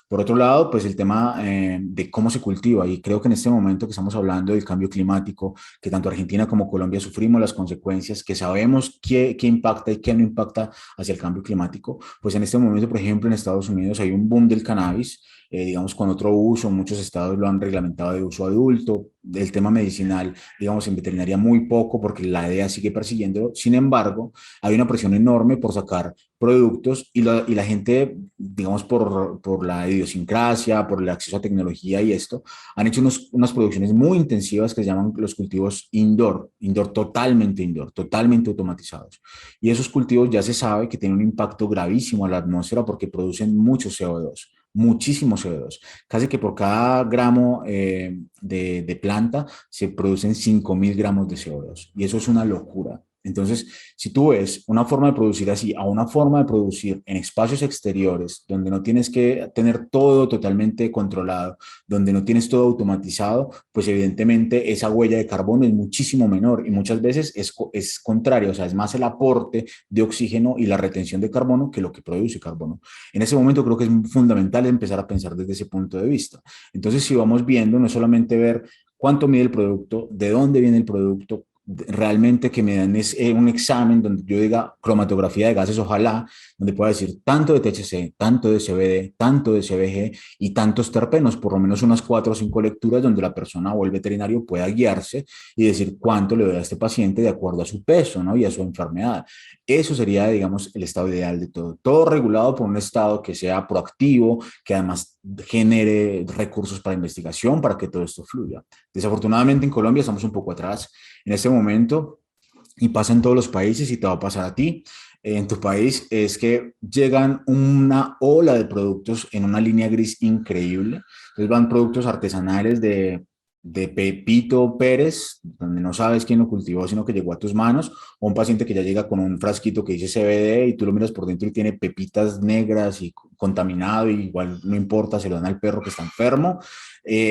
Por otro lado, pues el tema de cómo se cultiva, y creo que en este momento que estamos hablando del cambio climático, que tanto Argentina como Colombia sufrimos las consecuencias, que sabemos qué impacta y qué no impacta hacia el cambio climático, pues en este momento, por ejemplo, en Estados Unidos hay un boom del cannabis, digamos, con otro uso, muchos estados lo han reglamentado de uso adulto, el tema medicinal, digamos, en veterinaria muy poco, porque la DEA sigue persiguiéndolo. Sin embargo, hay una presión enorme por sacar productos y la gente, digamos, por la idiosincrasia, por el acceso a tecnología y esto, han hecho unas producciones muy intensivas que se llaman los cultivos indoor, totalmente automatizados. Y esos cultivos ya se sabe que tienen un impacto gravísimo a la atmósfera porque producen mucho CO2, muchísimo CO2. Casi que por cada gramo de planta se producen 5.000 gramos de CO2. Y eso es una locura. Entonces, si tú ves una forma de producir así a una forma de producir en espacios exteriores, donde no tienes que tener todo totalmente controlado, donde no tienes todo automatizado, pues evidentemente esa huella de carbono es muchísimo menor y muchas veces es contrario, o sea, es más el aporte de oxígeno y la retención de carbono que lo que produce carbono. En ese momento creo que es fundamental empezar a pensar desde ese punto de vista. Entonces, si vamos viendo, no es solamente ver cuánto mide el producto, de dónde viene el producto, realmente que me den un examen donde yo diga cromatografía de gases, ojalá, donde pueda decir tanto de THC, tanto de CBD, tanto de CBG y tantos terpenos, por lo menos unas 4 o 5 lecturas donde la persona o el veterinario pueda guiarse y decir cuánto le doy a este paciente de acuerdo a su peso, ¿no? Y a su enfermedad. Eso sería, digamos, el estado ideal de todo. Todo regulado por un estado que sea proactivo, que además genere recursos para investigación, para que todo esto fluya. Desafortunadamente en Colombia estamos un poco atrás en este momento y pasa en todos los países y te va a pasar a ti. En tu país es que llegan una ola de productos en una línea gris increíble. Entonces van productos artesanales de Pepito Pérez, donde no sabes quién lo cultivó, sino que llegó a tus manos, o un paciente que ya llega con un frasquito que dice CBD y tú lo miras por dentro y tiene pepitas negras y contaminado, y igual no importa, se lo dan al perro que está enfermo,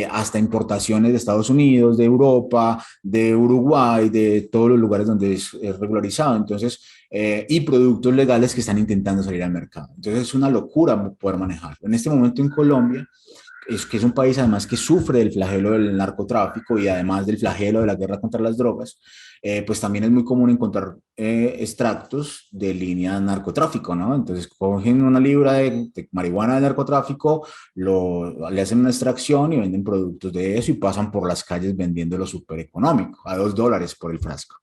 hasta importaciones de Estados Unidos, de Europa, de Uruguay, de todos los lugares donde es regularizado. Entonces, y productos legales que están intentando salir al mercado. Entonces es una locura poder manejarlo. En este momento en Colombia, es que es un país además que sufre del flagelo del narcotráfico y además del flagelo de la guerra contra las drogas, pues también es muy común encontrar extractos de línea de narcotráfico, ¿no? Entonces cogen una libra de marihuana de narcotráfico, le hacen una extracción y venden productos de eso y pasan por las calles vendiéndolo súper económico, a $2 por el frasco.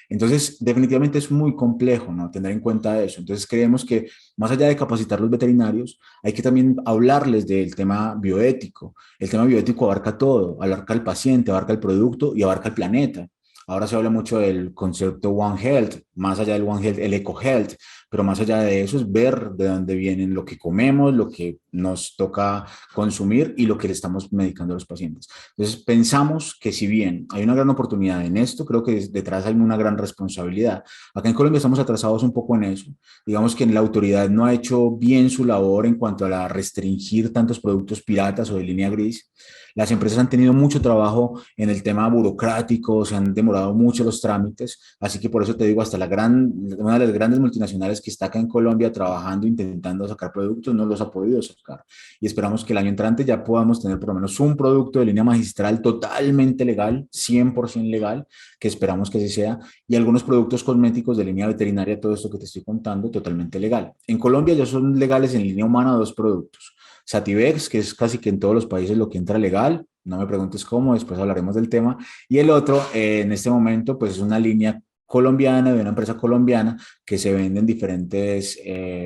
Entonces, definitivamente es muy complejo, ¿no? Tener en cuenta eso. Entonces, creemos que más allá de capacitar los veterinarios, hay que también hablarles del tema bioético. El tema bioético abarca todo, abarca el paciente, abarca el producto y abarca el planeta. Ahora se habla mucho del concepto One Health, más allá del One Health, el Eco Health, pero más allá de eso es ver de dónde vienen lo que comemos, lo que nos toca consumir y lo que le estamos medicando a los pacientes. Entonces pensamos que si bien hay una gran oportunidad en esto, creo que detrás hay una gran responsabilidad. Acá en Colombia estamos atrasados un poco en eso. Digamos que la autoridad no ha hecho bien su labor en cuanto a la restringir tantos productos piratas o de línea gris. Las empresas han tenido mucho trabajo en el tema burocrático, se han demorado mucho los trámites, así que por eso te digo, hasta una de las grandes multinacionales que está acá en Colombia trabajando, intentando sacar productos, no los ha podido sacar. Y esperamos que el año entrante ya podamos tener por lo menos un producto de línea magistral totalmente legal, 100% legal, que esperamos que así sea, y algunos productos cosméticos de línea veterinaria, todo esto que te estoy contando, totalmente legal. En Colombia ya son legales en línea humana 2 productos. Sativex, que es casi que en todos los países lo que entra legal, no me preguntes cómo, después hablaremos del tema, y el otro, en este momento, pues es una línea colombiana, de una empresa colombiana, que se vende en diferentes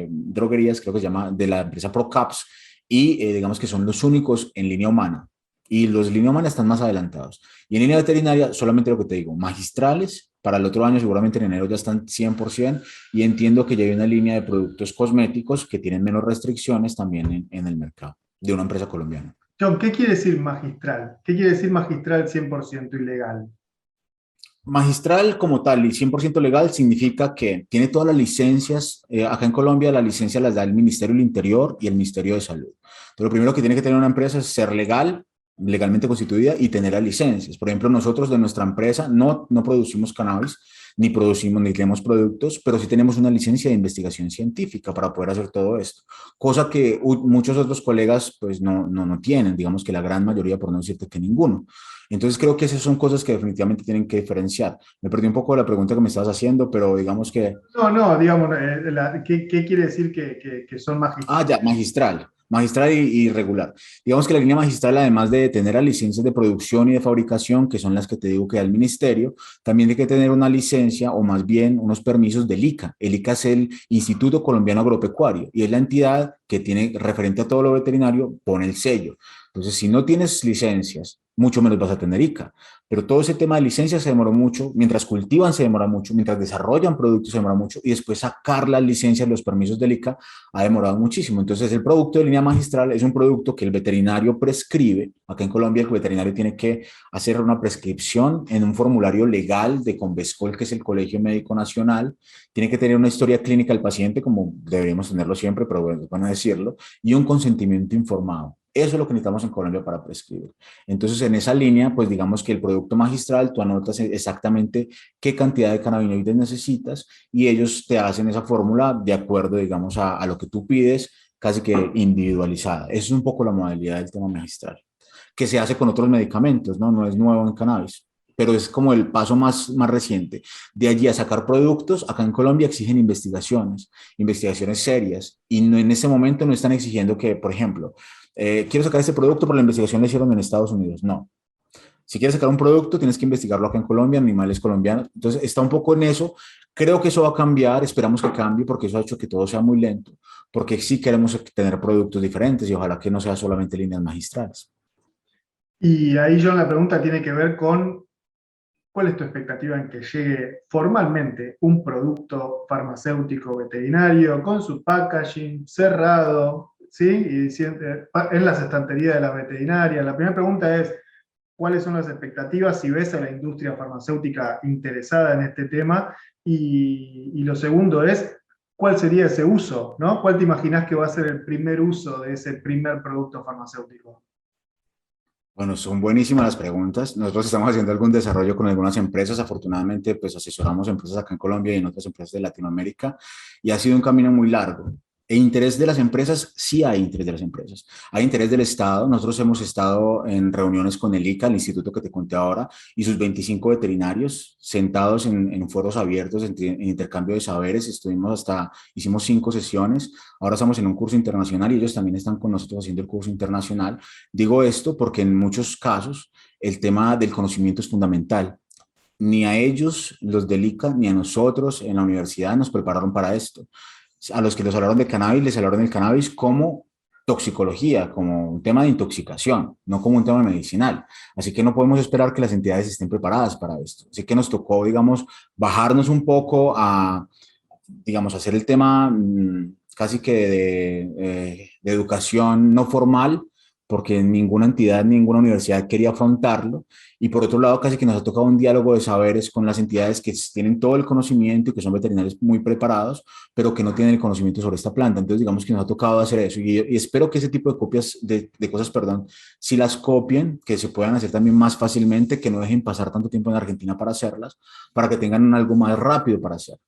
droguerías, creo que se llama, de la empresa Procaps, y digamos que son los únicos en línea humana, y los línea humana están más adelantados. Y en línea veterinaria, solamente lo que te digo, magistrales, para el otro año seguramente en enero ya están 100%, y entiendo que ya hay una línea de productos cosméticos que tienen menos restricciones también en el mercado, de una empresa colombiana. John, ¿qué quiere decir magistral? ¿Qué quiere decir magistral 100% ilegal? Magistral como tal y 100% legal significa que tiene todas las licencias. Acá en Colombia la licencia las da el Ministerio del Interior y el Ministerio de Salud. Entonces, lo primero que tiene que tener una empresa es ser legal, legalmente constituida y tener las licencias. Por ejemplo, nosotros de nuestra empresa no producimos cannabis, ni producimos ni tenemos productos, pero sí tenemos una licencia de investigación científica para poder hacer todo esto, cosa que muchos otros colegas pues no tienen, digamos que la gran mayoría, por no decirte que ninguno. Entonces creo que esas son cosas que definitivamente tienen que diferenciar. Me perdí un poco de la pregunta que me estabas haciendo, pero digamos que... No, digamos, ¿qué quiere decir que son Ah, magistrales? ya, magistral. Magistral y regular. Digamos que la línea magistral, además de tener las licencias de producción y de fabricación, que son las que te digo que da el ministerio, también hay que tener una licencia o más bien unos permisos del ICA. El ICA es el Instituto Colombiano Agropecuario y es la entidad que tiene referente a todo lo veterinario, pone el sello. Entonces, si no tienes licencias, mucho menos vas a tener ICA. Pero todo ese tema de licencias se demoró mucho, mientras cultivan se demora mucho, mientras desarrollan productos se demora mucho y después sacar las licencias, los permisos del ICA ha demorado muchísimo. Entonces, el producto de línea magistral es un producto que el veterinario prescribe. Acá en Colombia, el veterinario tiene que hacer una prescripción en un formulario legal de Convescol, que es el Colegio Médico Nacional. Tiene que tener una historia clínica del paciente, como deberíamos tenerlo siempre, pero bueno, van a decirlo, y un consentimiento informado. Eso es lo que necesitamos en Colombia para prescribir. Entonces, en esa línea, pues digamos que el producto magistral, tú anotas exactamente qué cantidad de cannabinoides necesitas y ellos te hacen esa fórmula de acuerdo, digamos, a lo que tú pides, casi que individualizada. Esa es un poco la modalidad del tema magistral, que se hace con otros medicamentos, ¿no? No es nuevo en cannabis. pero es como el paso más reciente. De allí a sacar productos, acá en Colombia exigen investigaciones serias, y no, en ese momento no están exigiendo que, por ejemplo, quiero sacar este producto, pero la investigación la hicieron en Estados Unidos. No. Si quieres sacar un producto, tienes que investigarlo acá en Colombia, animales colombianos. Entonces, está un poco en eso. Creo que eso va a cambiar, esperamos que cambie, porque eso ha hecho que todo sea muy lento, porque sí queremos tener productos diferentes y ojalá que no sea solamente líneas magistrales. Y ahí, John, la pregunta tiene que ver con cuál es tu expectativa en que llegue formalmente un producto farmacéutico veterinario con su packaging cerrado, ¿sí? En las estanterías de la veterinaria. La primera pregunta es, ¿cuáles son las expectativas si ves a la industria farmacéutica interesada en este tema? Y lo segundo es, ¿cuál sería ese uso? ¿No? ¿Cuál te imaginas que va a ser el primer uso de ese primer producto farmacéutico? Bueno, son buenísimas las preguntas. Nosotros estamos haciendo algún desarrollo con algunas empresas. Afortunadamente, pues asesoramos empresas acá en Colombia y en otras empresas de Latinoamérica, y ha sido un camino muy largo. ¿E interés de las empresas? Sí hay interés de las empresas. Hay interés del Estado. Nosotros hemos estado en reuniones con el ICA, el instituto que te conté ahora, y sus 25 veterinarios sentados en foros abiertos, en intercambio de saberes. Hicimos 5 sesiones. Ahora estamos en un curso internacional y ellos también están con nosotros haciendo el curso internacional. Digo esto porque en muchos casos el tema del conocimiento es fundamental. Ni a ellos, los del ICA, ni a nosotros en la universidad nos prepararon para esto. A los que les hablaron de cannabis, les hablaron del cannabis como toxicología, como un tema de intoxicación, no como un tema medicinal. Así que no podemos esperar que las entidades estén preparadas para esto. Así que nos tocó, digamos, bajarnos un poco a, digamos, hacer el tema casi que de educación no formal, porque ninguna entidad, ninguna universidad quería afrontarlo. Y por otro lado, casi que nos ha tocado un diálogo de saberes con las entidades que tienen todo el conocimiento y que son veterinarios muy preparados, pero que no tienen el conocimiento sobre esta planta. Entonces, digamos que nos ha tocado hacer eso. Y espero que ese tipo de copias, de cosas, perdón, si las copien, que se puedan hacer también más fácilmente, que no dejen pasar tanto tiempo en Argentina para hacerlas, para que tengan algo más rápido para hacer.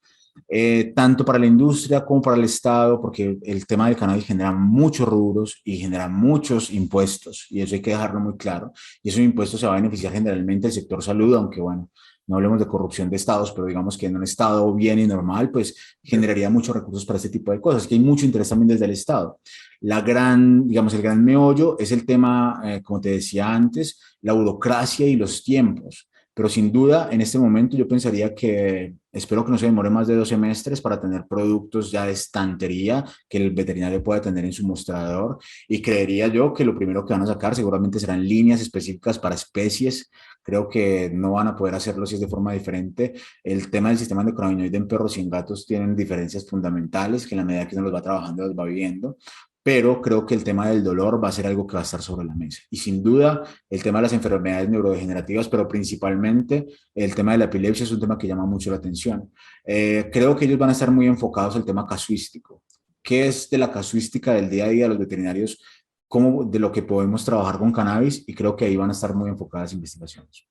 Tanto para la industria como para el Estado, porque el tema del cannabis genera muchos rubros y genera muchos impuestos, y eso hay que dejarlo muy claro. Y esos impuestos se va a beneficiar generalmente el sector salud, aunque bueno, no hablemos de corrupción de estados, pero digamos que en un estado bien y normal, pues generaría muchos recursos para este tipo de cosas, que hay mucho interés también desde el Estado. Digamos, el gran meollo es el tema, como te decía antes, la burocracia y los tiempos. Pero sin duda, en este momento yo pensaría que espero que no se demore más de 2 semestres para tener productos ya de estantería que el veterinario pueda tener en su mostrador. Y creería yo que lo primero que van a sacar seguramente serán líneas específicas para especies. Creo que no van a poder hacerlo si es de forma diferente. El tema del sistema endocannabinoide en perros y en gatos tienen diferencias fundamentales que en la medida que uno los va trabajando los va viviendo, pero creo que el tema del dolor va a ser algo que va a estar sobre la mesa. Y sin duda, el tema de las enfermedades neurodegenerativas, pero principalmente el tema de la epilepsia es un tema que llama mucho la atención. Creo que ellos van a estar muy enfocados en el tema casuístico. ¿Qué es de la casuística del día a día de los veterinarios? ¿Cómo de lo que podemos trabajar con cannabis? Y creo que ahí van a estar muy enfocadas investigaciones.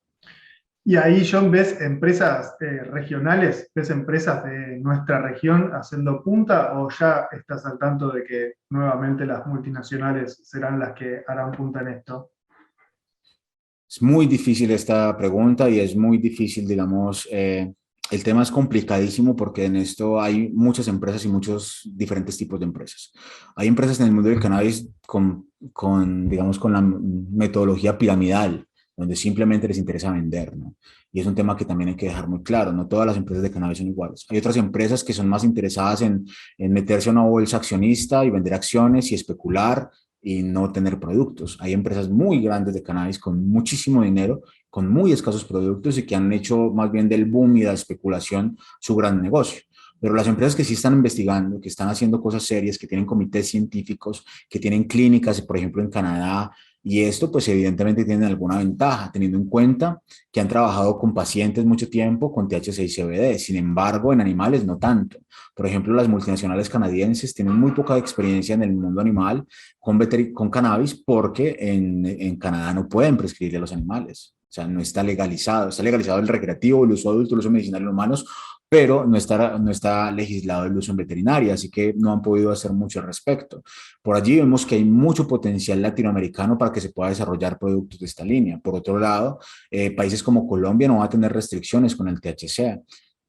Y ahí, John, ves empresas regionales, ves empresas de nuestra región haciendo punta, o ya estás al tanto de que nuevamente las multinacionales serán las que harán punta en esto. Es muy difícil esta pregunta y es muy difícil, digamos, el tema es complicadísimo porque en esto hay muchas empresas y muchos diferentes tipos de empresas. Hay empresas en el mundo del cannabis digamos, con la metodología piramidal, donde simplemente les interesa vender, ¿no? Y es un tema que también hay que dejar muy claro, no todas las empresas de cannabis son iguales. Hay otras empresas que son más interesadas en meterse a una bolsa accionista y vender acciones y especular y no tener productos. Hay empresas muy grandes de cannabis con muchísimo dinero, con muy escasos productos y que han hecho más bien del boom y de la especulación su gran negocio. Pero las empresas que sí están investigando, que están haciendo cosas serias, que tienen comités científicos, que tienen clínicas, por ejemplo, en Canadá, y esto pues evidentemente tienen alguna ventaja, teniendo en cuenta que han trabajado con pacientes mucho tiempo con THC y CBD. Sin embargo, en animales no tanto. Por ejemplo, las multinacionales canadienses tienen muy poca experiencia en el mundo animal con cannabis porque en Canadá no pueden prescribirle a los animales. O sea, no está legalizado. Está legalizado el recreativo, el uso adulto, el uso medicinal en humanos pero no está legislado el uso en veterinaria, así que no han podido hacer mucho al respecto. Por allí vemos que hay mucho potencial latinoamericano para que se pueda desarrollar productos de esta línea. Por otro lado, países como Colombia no van a tener restricciones con el THC,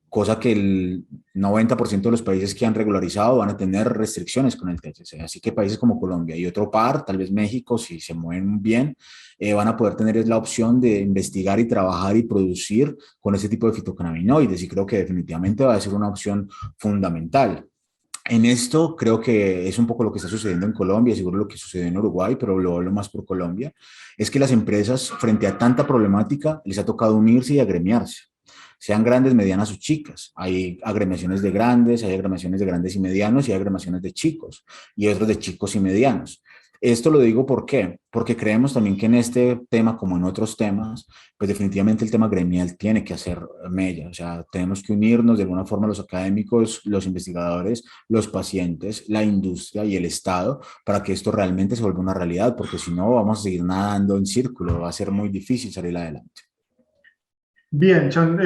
cosa que el 90% de los países que han regularizado van a tener restricciones con el THC. Así que países como Colombia y otro par, tal vez México, si se mueven bien, van a poder tener la opción de investigar y trabajar y producir con ese tipo de fitocannabinoides. Y creo que definitivamente va a ser una opción fundamental. En esto creo que es un poco lo que está sucediendo en Colombia, seguro lo que sucede en Uruguay, pero lo hablo más por Colombia, es que las empresas frente a tanta problemática les ha tocado unirse y agremiarse, sean grandes, medianas o chicas. Hay agremiaciones de grandes, hay agremiaciones de grandes y medianos y hay agremiaciones de chicos y otros de chicos y medianos. Esto lo digo ¿por qué? Porque creemos también que en este tema, como en otros temas, pues definitivamente el tema gremial tiene que hacer mella. O sea, tenemos que unirnos de alguna forma los académicos, los investigadores, los pacientes, la industria y el Estado para que esto realmente se vuelva una realidad, porque si no vamos a seguir nadando en círculo, va a ser muy difícil salir adelante. Bien, John,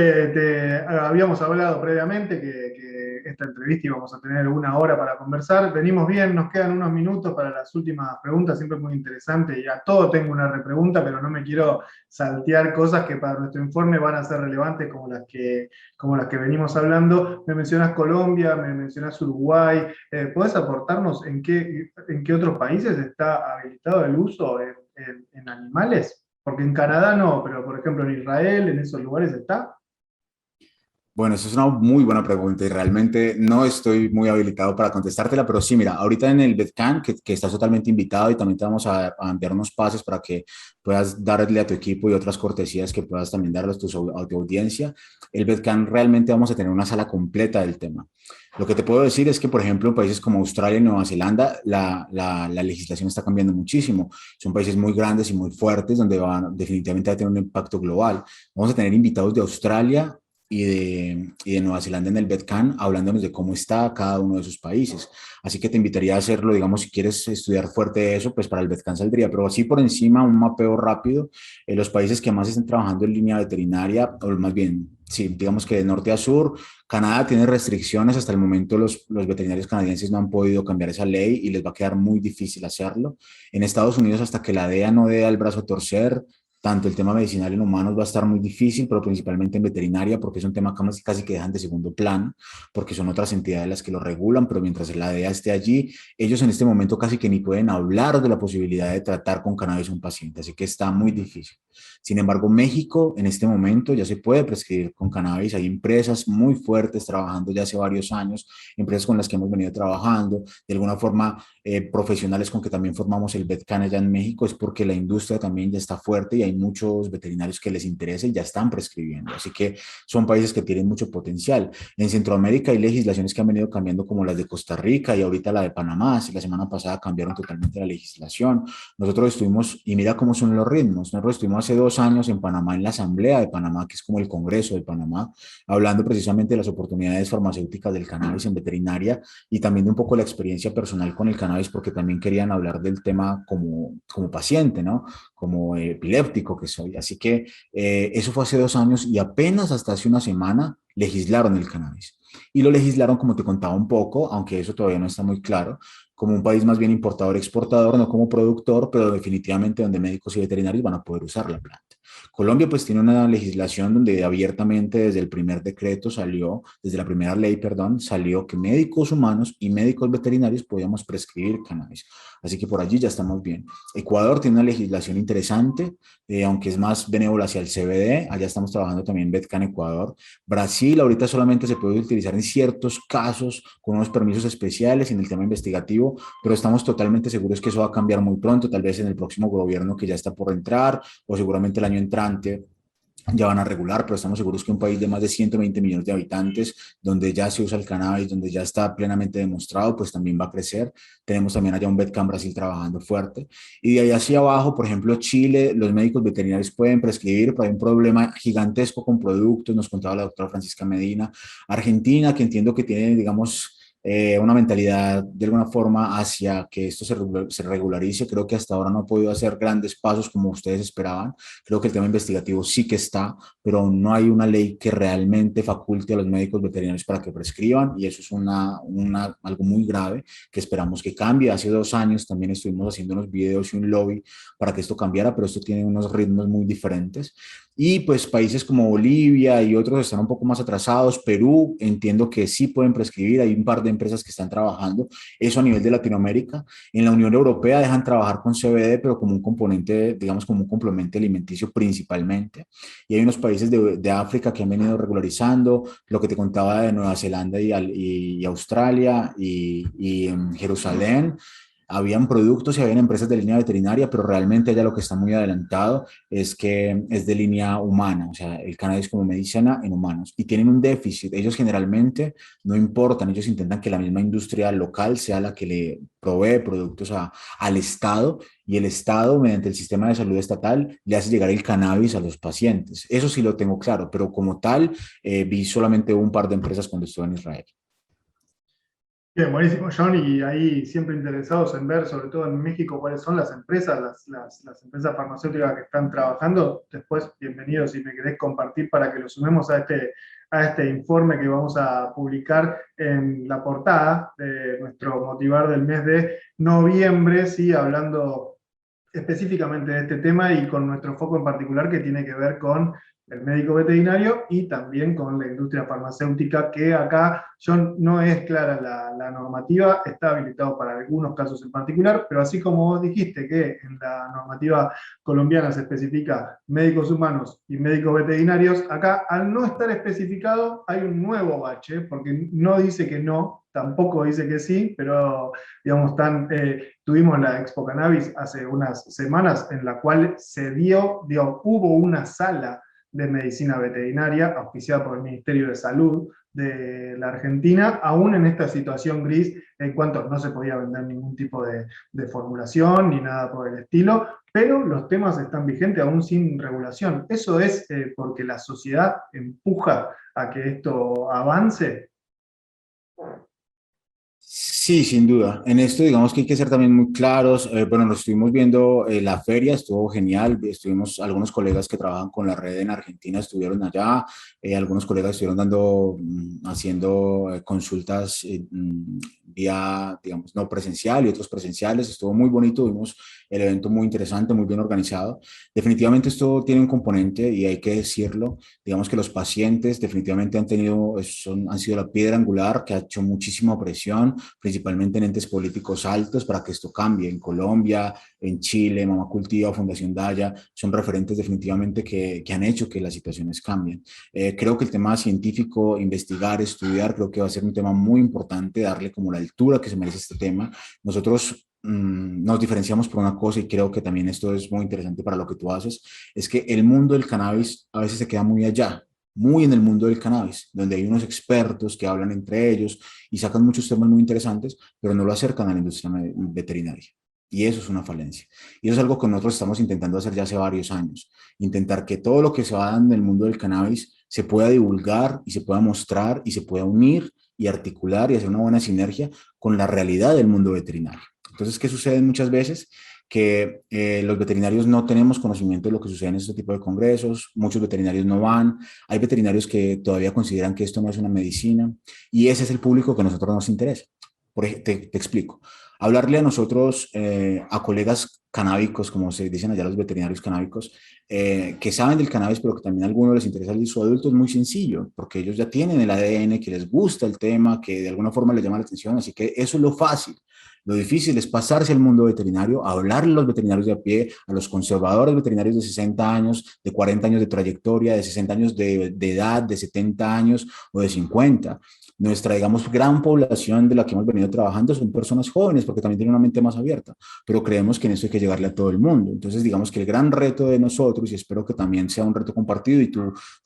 habíamos hablado previamente que esta entrevista íbamos a tener 1 hora para conversar. Venimos bien, nos quedan unos minutos para las últimas preguntas, siempre muy interesante. Y a todo tengo una repregunta, pero no me quiero saltear cosas que para nuestro informe van a ser relevantes como las que venimos hablando. Me mencionas Colombia, me mencionas Uruguay. ¿Podés aportarnos en qué otros países está habilitado el uso en animales? Porque en Canadá no, pero por ejemplo en Israel, en esos lugares está. Bueno, esa es una muy buena pregunta y realmente no estoy muy habilitado para contestártela, pero sí, mira, ahorita en el VetCan, que estás totalmente invitado y también te vamos a enviar unos pases para que puedas darle a tu equipo y otras cortesías que puedas también darles a tu audiencia. El VetCan realmente vamos a tener una sala completa del tema. Lo que te puedo decir es que, por ejemplo, en países como Australia y Nueva Zelanda, la legislación está cambiando muchísimo. Son países muy grandes y muy fuertes donde van definitivamente a tener un impacto global. Vamos a tener invitados de Australia y de Nueva Zelanda en el VetCan, hablándonos de cómo está cada uno de esos países. Así que te invitaría a hacerlo, digamos, si quieres estudiar fuerte eso, pues para el VetCan saldría, pero así por encima, un mapeo rápido, los países que más están trabajando en línea veterinaria, o más bien, sí, digamos que de norte a sur, Canadá tiene restricciones, hasta el momento los veterinarios canadienses no han podido cambiar esa ley y les va a quedar muy difícil hacerlo. En Estados Unidos, hasta que la DEA no dé el brazo a torcer, tanto el tema medicinal en humanos va a estar muy difícil, pero principalmente en veterinaria, porque es un tema casi que dejan de segundo plano, porque son otras entidades las que lo regulan, pero mientras la DEA esté allí, ellos en este momento casi que ni pueden hablar de la posibilidad de tratar con cannabis a un paciente, así que está muy difícil. Sin embargo, México en este momento ya se puede prescribir con cannabis, hay empresas muy fuertes trabajando ya hace varios años, empresas con las que hemos venido trabajando, de alguna forma profesionales con que también formamos el VetCan allá en México, es porque la industria también ya está fuerte y hay muchos veterinarios que les interesa y ya están prescribiendo. Así que son países que tienen mucho potencial. En Centroamérica hay legislaciones que han venido cambiando como las de Costa Rica y ahorita la de Panamá. La semana pasada cambiaron totalmente la legislación. Nosotros estuvimos, y mira cómo son los ritmos, nosotros estuvimos hace 2 años en Panamá, en la Asamblea de Panamá, que es como el Congreso de Panamá, hablando precisamente de las oportunidades farmacéuticas del cannabis en veterinaria y también de un poco la experiencia personal con el cannabis, porque también querían hablar del tema como paciente, ¿no? Como epiléptico que soy. Así que eso fue hace 2 años y apenas hasta hace una semana legislaron el cannabis. Y lo legislaron, como te contaba un poco, aunque eso todavía no está muy claro, como un país más bien importador-exportador, no como productor, pero definitivamente donde médicos y veterinarios van a poder usar la planta. Colombia pues tiene una legislación donde abiertamente desde el primer decreto salió, desde la primera ley, perdón, salió que médicos humanos y médicos veterinarios podíamos prescribir cannabis. Así que por allí ya estamos bien. Ecuador tiene una legislación interesante, aunque es más benévola hacia el CBD. Allá estamos trabajando también en VetCan Ecuador. Brasil ahorita solamente se puede utilizar en ciertos casos con unos permisos especiales en el tema investigativo, pero estamos totalmente seguros que eso va a cambiar muy pronto, tal vez en el próximo gobierno que ya está por entrar o seguramente el año entrante ya van a regular, pero estamos seguros que un país de más de 120 millones de habitantes, donde ya se usa el cannabis, donde ya está plenamente demostrado, pues también va a crecer. Tenemos también allá un VetCan Brasil trabajando fuerte. Y de ahí hacia abajo, por ejemplo, Chile, los médicos veterinarios pueden prescribir, pero hay un problema gigantesco con productos, nos contaba la doctora Francisca Medina. Argentina, que entiendo que tiene, digamos, una mentalidad de alguna forma hacia que esto se regularice. Creo que hasta ahora no ha podido hacer grandes pasos como ustedes esperaban. Creo que el tema investigativo sí que está, pero no hay una ley que realmente faculte a los médicos veterinarios para que prescriban, y eso es algo muy grave que esperamos que cambie. Hace 2 años también estuvimos haciendo unos videos y un lobby para que esto cambiara, pero esto tiene unos ritmos muy diferentes. Y pues países como Bolivia y otros están un poco más atrasados. Perú, entiendo que sí pueden prescribir, hay un par de empresas que están trabajando eso a nivel de Latinoamérica. En la Unión Europea dejan trabajar con CBD, pero como un componente, digamos, como un complemento alimenticio principalmente. Y hay unos países de África que han venido regularizando, lo que te contaba de Nueva Zelanda y Australia y en Jerusalén. Habían productos y habían empresas de línea veterinaria, pero realmente ya lo que está muy adelantado es que es de línea humana, o sea, el cannabis como medicina en humanos. Y tienen un déficit. Ellos generalmente no importan, ellos intentan que la misma industria local sea la que le provee productos al Estado, y el Estado, mediante el sistema de salud estatal, le hace llegar el cannabis a los pacientes. Eso sí lo tengo claro, pero como tal, vi solamente un par de empresas cuando estuve en Israel. Bien, buenísimo, John, y ahí siempre interesados en ver, sobre todo en México, cuáles son las empresas, las empresas farmacéuticas que están trabajando. Después, bienvenidos si me querés compartir para que lo sumemos a este informe que vamos a publicar en la portada de nuestro Motivar del mes de noviembre, ¿sí? Hablando específicamente de este tema y con nuestro foco en particular que tiene que ver con el médico veterinario y también con la industria farmacéutica, que acá John, no es clara la normativa, está habilitado para algunos casos en particular, pero así como vos dijiste que en la normativa colombiana se especifica médicos humanos y médicos veterinarios, acá al no estar especificado hay un nuevo bache, porque no dice que no, tampoco dice que sí, pero digamos, tuvimos la Expo Cannabis hace unas semanas en la cual hubo una sala de medicina veterinaria auspiciada por el Ministerio de Salud de la Argentina, aún en esta situación gris en cuanto no se podía vender ningún tipo de formulación ni nada por el estilo, pero los temas están vigentes aún sin regulación. ¿Eso es porque la sociedad empuja a que esto avance? Sí, sin duda. En esto, digamos que hay que ser también muy claros. Bueno, nos estuvimos viendo la feria, estuvo genial. Estuvimos, algunos colegas que trabajan con la red en Argentina estuvieron allá. Algunos colegas estuvieron haciendo consultas vía, digamos, no presencial y otros presenciales. Estuvo muy bonito. Vimos el evento muy interesante, muy bien organizado. Definitivamente esto tiene un componente y hay que decirlo. Digamos que los pacientes definitivamente han sido la piedra angular que ha hecho muchísima presión, principalmente en entes políticos altos, para que esto cambie. En Colombia, en Chile, Mamá Cultiva, Fundación Daya, son referentes definitivamente que han hecho que las situaciones cambien. Creo que el tema científico, investigar, estudiar, creo que va a ser un tema muy importante, darle como la altura que se merece este tema. Nosotros nos diferenciamos por una cosa, y creo que también esto es muy interesante para lo que tú haces, es que el mundo del cannabis a veces se queda muy allá, muy en el mundo del cannabis, donde hay unos expertos que hablan entre ellos y sacan muchos temas muy interesantes, pero no lo acercan a la industria veterinaria. Y eso es una falencia. Y eso es algo que nosotros estamos intentando hacer ya hace varios años. Intentar que todo lo que se va dando en el mundo del cannabis se pueda divulgar y se pueda mostrar y se pueda unir y articular y hacer una buena sinergia con la realidad del mundo veterinario. Entonces, ¿qué sucede muchas veces? Que los veterinarios no tenemos conocimiento de lo que sucede en este tipo de congresos, muchos veterinarios no van, hay veterinarios que todavía consideran que esto no es una medicina, y ese es el público que a nosotros nos interesa. Te explico. Hablarle a nosotros, a colegas canábicos, como se dicen allá los veterinarios canábicos, que saben del cannabis, pero que también a algunos les interesa el uso adulto, es muy sencillo, porque ellos ya tienen el ADN, que les gusta el tema, que de alguna forma les llama la atención, así que eso es lo fácil. Lo difícil es pasarse al mundo veterinario, hablarle a los veterinarios de a pie, a los conservadores veterinarios de 60 años, de 40 años de trayectoria, de 60 años de edad, de 70 años o de 50. Nuestra, digamos, gran población de la que hemos venido trabajando son personas jóvenes, porque también tienen una mente más abierta, pero creemos que en eso hay que llegarle a todo el mundo. Entonces, digamos que el gran reto de nosotros, y espero que también sea un reto compartido, y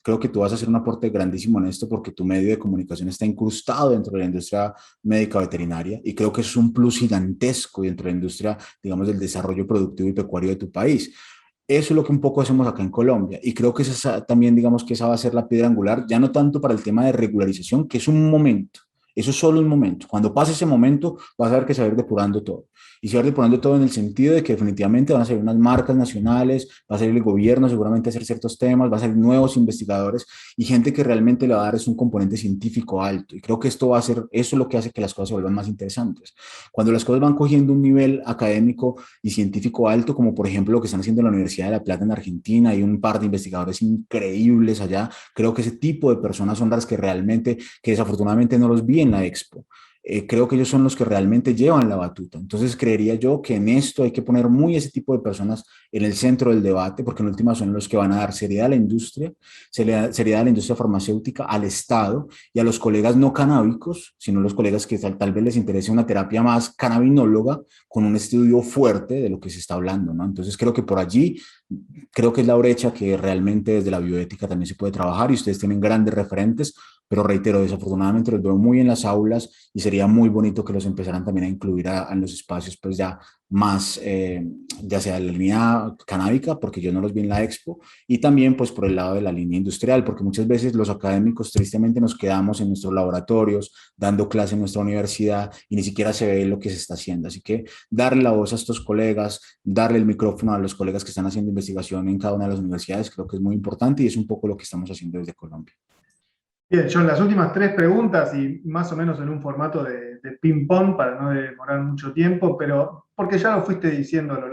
creo que tú vas a hacer un aporte grandísimo en esto, porque tu medio de comunicación está incrustado dentro de la industria médica veterinaria, y creo que eso es un plus gigantesco dentro de la industria, digamos, del desarrollo productivo y pecuario de tu país. Eso es lo que un poco hacemos acá en Colombia, y creo que esa también, digamos, que esa va a ser la piedra angular, ya no tanto para el tema de regularización, que es un momento, Eso es solo un momento. Cuando pase ese momento, vas a ver que se va a ir depurando todo. Y se va a ir depurando todo en el sentido de que definitivamente van a salir unas marcas nacionales, va a salir el gobierno seguramente a hacer ciertos temas, va a salir nuevos investigadores y gente que realmente le va a dar es un componente científico alto. Y creo que esto va a ser, eso es lo que hace que las cosas se vuelvan más interesantes. Cuando las cosas van cogiendo un nivel académico y científico alto, como por ejemplo lo que están haciendo en la Universidad de La Plata en Argentina, hay un par de investigadores increíbles allá, creo que ese tipo de personas son las que realmente, que desafortunadamente no los vi en la expo. Creo que ellos son los que realmente llevan la batuta. Entonces creería yo que en esto hay que poner muy ese tipo de personas en el centro del debate, porque en última son los que van a dar seriedad a la industria, seriedad a la industria farmacéutica, al Estado y a los colegas no canábicos, sino los colegas que tal vez les interese una terapia más cannabinóloga con un estudio fuerte de lo que se está hablando, ¿no? Entonces creo que por allí, creo que es la brecha que realmente desde la bioética también se puede trabajar y ustedes tienen grandes referentes, pero reitero, desafortunadamente los veo muy en las aulas y sería muy bonito que los empezaran también a incluir en los espacios pues ya más, ya sea la línea canábica, porque yo no los vi en la expo, y también pues por el lado de la línea industrial, porque muchas veces los académicos tristemente nos quedamos en nuestros laboratorios, dando clase en nuestra universidad y ni siquiera se ve lo que se está haciendo. Así que darle la voz a estos colegas, darle el micrófono a los colegas que están haciendo investigación en cada una de las universidades, creo que es muy importante y es un poco lo que estamos haciendo desde Colombia. Bien, John, las últimas tres preguntas y más o menos en un formato de ping-pong para no demorar mucho tiempo, pero porque ya lo fuiste diciendo a lo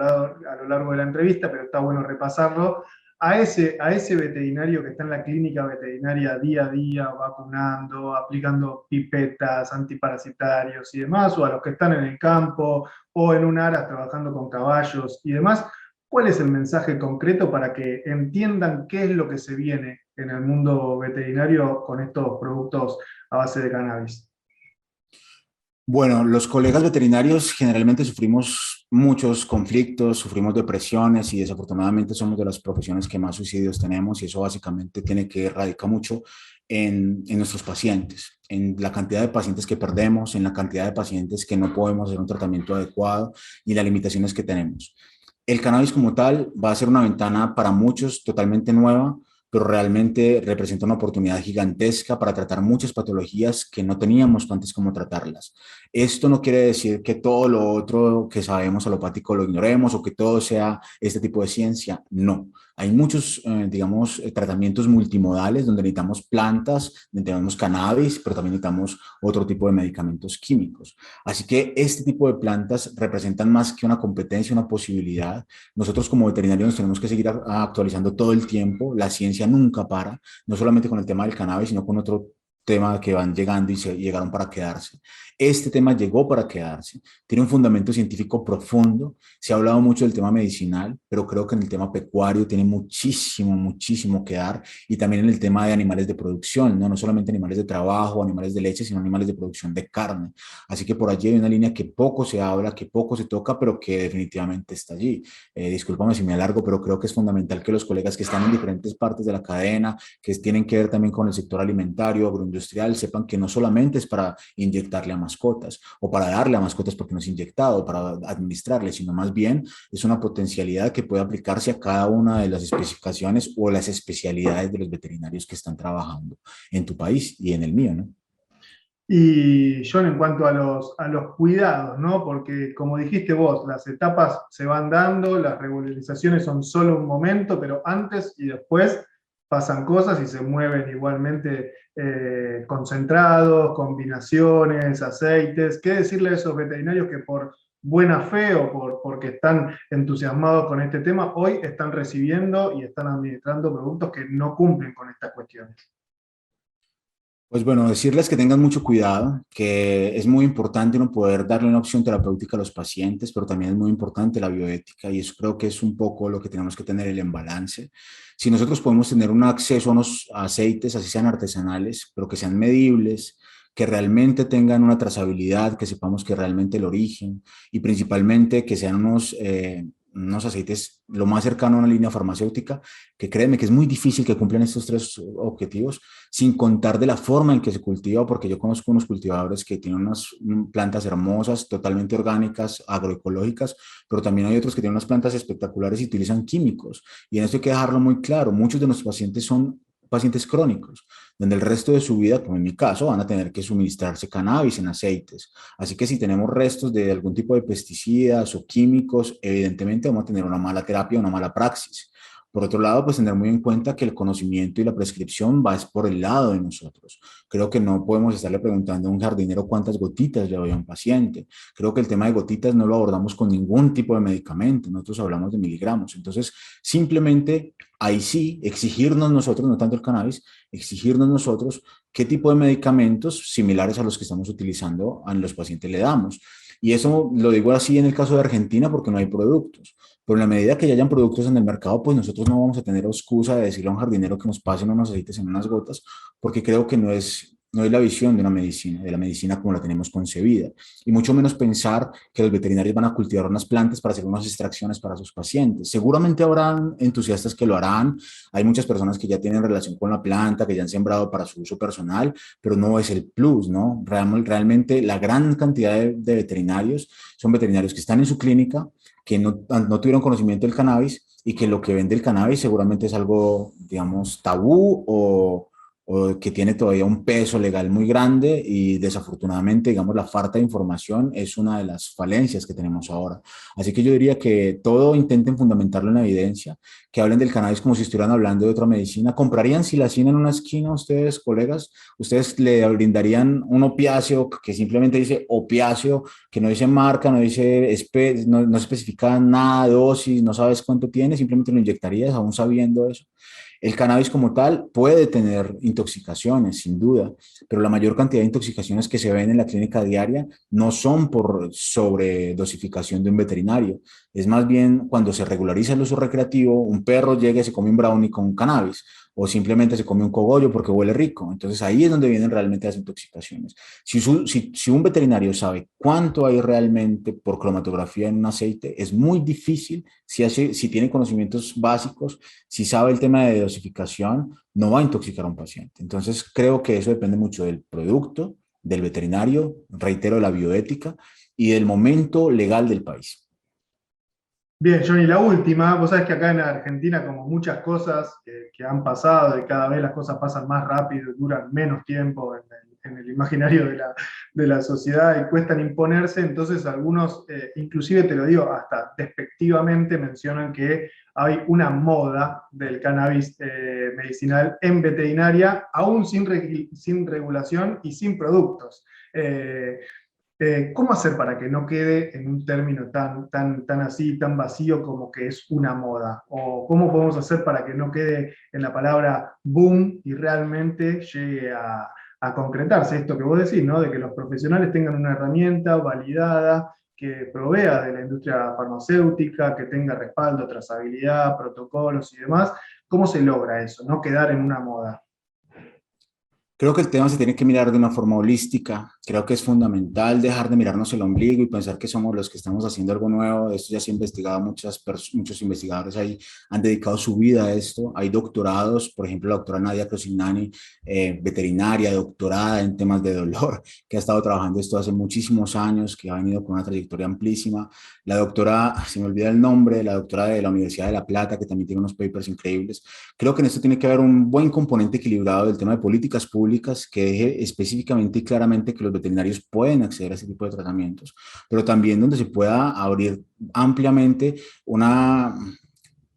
largo de la entrevista, pero está bueno repasarlo. A ese veterinario que está en la clínica veterinaria día a día, vacunando, aplicando pipetas, antiparasitarios y demás, o a los que están en el campo o en un aras trabajando con caballos y demás, ¿cuál es el mensaje concreto para que entiendan qué es lo que se viene en el mundo veterinario con estos productos a base de cannabis? Bueno, los colegas veterinarios generalmente sufrimos muchos conflictos, sufrimos depresiones y desafortunadamente somos de las profesiones que más suicidios tenemos y eso básicamente tiene que radica mucho en nuestros pacientes, en la cantidad de pacientes que perdemos, en la cantidad de pacientes que no podemos hacer un tratamiento adecuado y las limitaciones que tenemos. El cannabis como tal va a ser una ventana para muchos totalmente nueva, pero realmente representa una oportunidad gigantesca para tratar muchas patologías que no teníamos antes cómo tratarlas. Esto no quiere decir que todo lo otro que sabemos alopático lo ignoremos o que todo sea este tipo de ciencia. No. Hay muchos, digamos, tratamientos multimodales donde necesitamos plantas, necesitamos cannabis, pero también necesitamos otro tipo de medicamentos químicos. Así que este tipo de plantas representan más que una competencia, una posibilidad. Nosotros como veterinarios nos tenemos que seguir actualizando todo el tiempo. La ciencia nunca para, no solamente con el tema del cannabis, sino con otro tema que van llegando y se llegaron para quedarse. Este tema llegó para quedarse, tiene un fundamento científico profundo, se ha hablado mucho del tema medicinal, pero creo que en el tema pecuario tiene muchísimo, muchísimo que dar y también en el tema de animales de producción, no solamente animales de trabajo, animales de leche, sino animales de producción de carne. Así que por allí hay una línea que poco se habla, que poco se toca, pero que definitivamente está allí. Discúlpame si me alargo, pero creo que es fundamental que los colegas que están en diferentes partes de la cadena, que tienen que ver también con el sector alimentario, agroindustrial, sepan que no solamente es para inyectarle a mascotas o para darle a mascotas porque no es inyectado, para administrarle, sino más bien es una potencialidad que puede aplicarse a cada una de las especificaciones o las especialidades de los veterinarios que están trabajando en tu país y en el mío, ¿no? Y John, en cuanto a los cuidados, ¿no? Porque como dijiste vos, las etapas se van dando, las regularizaciones son solo un momento, pero antes y después pasan cosas y se mueven igualmente concentrados, combinaciones, aceites. ¿Qué decirle a esos veterinarios que por buena fe o porque están entusiasmados con este tema, hoy están recibiendo y están administrando productos que no cumplen con estas cuestiones? Pues bueno, decirles que tengan mucho cuidado, que es muy importante no poder darle una opción terapéutica a los pacientes, pero también es muy importante la bioética y eso creo que es un poco lo que tenemos que tener en balance. Si nosotros podemos tener un acceso a unos aceites, así sean artesanales, pero que sean medibles, que realmente tengan una trazabilidad, que sepamos que realmente el origen y principalmente que sean unos aceites lo más cercano a una línea farmacéutica, que créeme que es muy difícil que cumplan estos tres objetivos, sin contar de la forma en que se cultiva, porque yo conozco unos cultivadores que tienen unas plantas hermosas, totalmente orgánicas, agroecológicas, pero también hay otros que tienen unas plantas espectaculares y utilizan químicos. Y en esto hay que dejarlo muy claro, muchos de nuestros pacientes son pacientes crónicos, donde el resto de su vida, como en mi caso, van a tener que suministrarse cannabis en aceites. Así que si tenemos restos de algún tipo de pesticidas o químicos, evidentemente vamos a tener una mala terapia, una mala praxis. Por otro lado, pues tener muy en cuenta que el conocimiento y la prescripción va es por el lado de nosotros. Creo que no podemos estarle preguntando a un jardinero cuántas gotitas le doy a un paciente. Creo que el tema de gotitas no lo abordamos con ningún tipo de medicamento. Nosotros hablamos de miligramos. Entonces, simplemente ahí sí, exigirnos nosotros, no tanto el cannabis, exigirnos nosotros qué tipo de medicamentos similares a los que estamos utilizando a los pacientes le damos. Y eso lo digo así en el caso de Argentina porque no hay productos. Pero en la medida que ya hayan productos en el mercado, pues nosotros no vamos a tener excusa de decirle a un jardinero que nos pasen unos aceites en unas gotas, porque creo que no es la visión de una medicina, de la medicina como la tenemos concebida. Y mucho menos pensar que los veterinarios van a cultivar unas plantas para hacer unas extracciones para sus pacientes. Seguramente habrán entusiastas que lo harán. Hay muchas personas que ya tienen relación con la planta, que ya han sembrado para su uso personal, pero no es el plus, ¿no? Realmente la gran cantidad de veterinarios son veterinarios que están en su clínica, que no tuvieron conocimiento del cannabis y que lo que vende el cannabis seguramente es algo, digamos, tabú o que tiene todavía un peso legal muy grande y desafortunadamente, digamos, la falta de información es una de las falencias que tenemos ahora. Así que yo diría que todo intenten fundamentarlo en la evidencia, que hablen del cannabis como si estuvieran hablando de otra medicina. ¿Comprarían silacina en una esquina ustedes, colegas? ¿Ustedes le brindarían un opiáceo que simplemente dice opiáceo, que no dice marca, no dice, no especifica nada, dosis, no sabes cuánto tiene, simplemente lo inyectarías aún sabiendo eso? El cannabis como tal puede tener intoxicaciones, sin duda, pero la mayor cantidad de intoxicaciones que se ven en la clínica diaria no son por sobredosificación de un veterinario. Es más bien cuando se regulariza el uso recreativo, un perro llega y se come un brownie con cannabis o simplemente se come un cogollo porque huele rico. Entonces ahí es donde vienen realmente las intoxicaciones. Si un veterinario sabe cuánto hay realmente por cromatografía en un aceite, es muy difícil, si tiene conocimientos básicos, si sabe el tema de dosificación, no va a intoxicar a un paciente. Entonces creo que eso depende mucho del producto, del veterinario, reitero, de la bioética y del momento legal del país. Bien, Johnny, la última, vos sabés que acá en Argentina, como muchas cosas que han pasado y cada vez las cosas pasan más rápido y duran menos tiempo en el imaginario de la sociedad y cuestan imponerse, entonces algunos, inclusive te lo digo, hasta despectivamente mencionan que hay una moda del cannabis medicinal en veterinaria, aún sin regulación y sin productos. ¿Cómo hacer para que no quede en un término tan así, tan vacío como que es una moda? ¿O cómo podemos hacer para que no quede en la palabra boom y realmente llegue a concretarse esto que vos decís, ¿no? De que los profesionales tengan una herramienta validada que provea de la industria farmacéutica, que tenga respaldo, trazabilidad, protocolos y demás. ¿Cómo se logra eso? No quedar en una moda. Creo que el tema se tiene que mirar de una forma holística. Creo que es fundamental dejar de mirarnos el ombligo y pensar que somos los que estamos haciendo algo nuevo. Esto ya se ha investigado, muchos investigadores ahí han dedicado su vida a esto. Hay doctorados, por ejemplo, la doctora Nadia Crosignani, veterinaria, doctorada en temas de dolor, que ha estado trabajando esto hace muchísimos años, que ha venido con una trayectoria amplísima. La doctora, se me olvida el nombre, la doctora de la Universidad de La Plata, que también tiene unos papers increíbles. Creo que en esto tiene que haber un buen componente equilibrado del tema de políticas públicas que deje específicamente y claramente que los veterinarios pueden acceder a este tipo de tratamientos, pero también donde se pueda abrir ampliamente una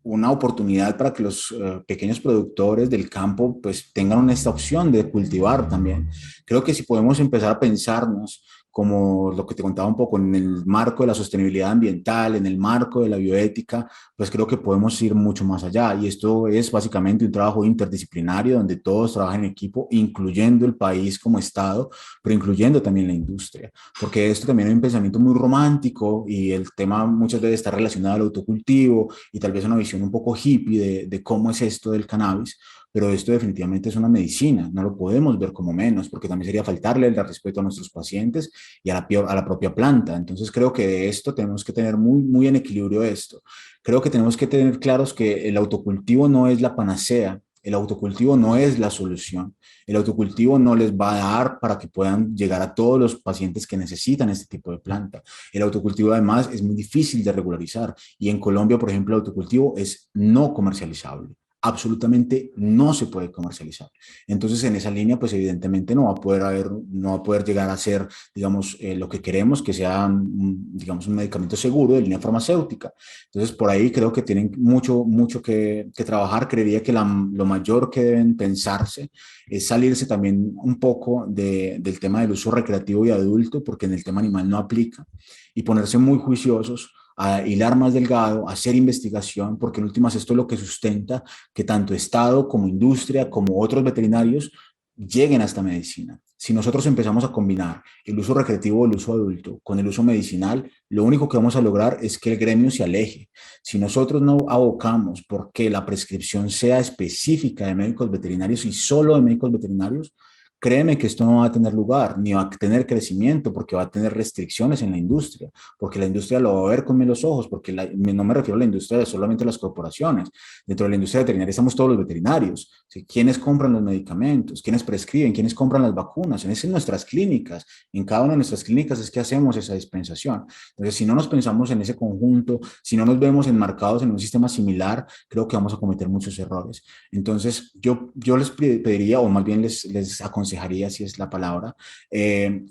oportunidad para que los pequeños productores del campo pues tengan esta opción de cultivar también. Creo que si podemos empezar a pensarnos como lo que te contaba un poco en el marco de la sostenibilidad ambiental, en el marco de la bioética, pues creo que podemos ir mucho más allá. Y esto es básicamente un trabajo interdisciplinario donde todos trabajan en equipo, incluyendo el país como Estado, pero incluyendo también la industria. Porque esto también es un pensamiento muy romántico y el tema muchas veces está relacionado al autocultivo y tal vez una visión un poco hippie de cómo es esto del cannabis, pero esto definitivamente es una medicina, no lo podemos ver como menos, porque también sería faltarle el respeto a nuestros pacientes y a la propia planta. Entonces creo que de esto tenemos que tener muy en equilibrio esto. Creo que tenemos que tener claros que el autocultivo no es la panacea, el autocultivo no es la solución. El autocultivo no les va a dar para que puedan llegar a todos los pacientes que necesitan este tipo de planta. El autocultivo además es muy difícil de regularizar y en Colombia, por ejemplo, el autocultivo es no comercializable. absolutamente no se puede comercializar. Entonces, en esa línea, pues evidentemente no va a poder llegar a ser, digamos, lo que queremos, que sea, digamos, un medicamento seguro de línea farmacéutica. Entonces, por ahí creo que tienen mucho que trabajar. Creería que lo mayor que deben pensarse es salirse también un poco del tema del uso recreativo y adulto, porque en el tema animal no aplica, y ponerse muy juiciosos a hilar más delgado, a hacer investigación, porque en últimas esto es lo que sustenta que tanto Estado como industria, como otros veterinarios, lleguen a esta medicina. Si nosotros empezamos a combinar el uso recreativo o el uso adulto con el uso medicinal, lo único que vamos a lograr es que el gremio se aleje. Si nosotros no abocamos porque la prescripción sea específica de médicos veterinarios y solo de médicos veterinarios, créeme que esto no va a tener lugar, ni va a tener crecimiento, porque va a tener restricciones en la industria, porque la industria lo va a ver con malos ojos, porque no me refiero a la industria de solamente las corporaciones. Dentro de la industria veterinaria estamos todos los veterinarios. ¿Sí? ¿Quiénes compran los medicamentos? ¿Quiénes prescriben? ¿Quiénes compran las vacunas? En nuestras clínicas. En cada una de nuestras clínicas es que hacemos esa dispensación. Entonces, si no nos pensamos en ese conjunto, si no nos vemos enmarcados en un sistema similar, creo que vamos a cometer muchos errores. Entonces, yo les pediría, o más bien les aconsejaría, si es la palabra,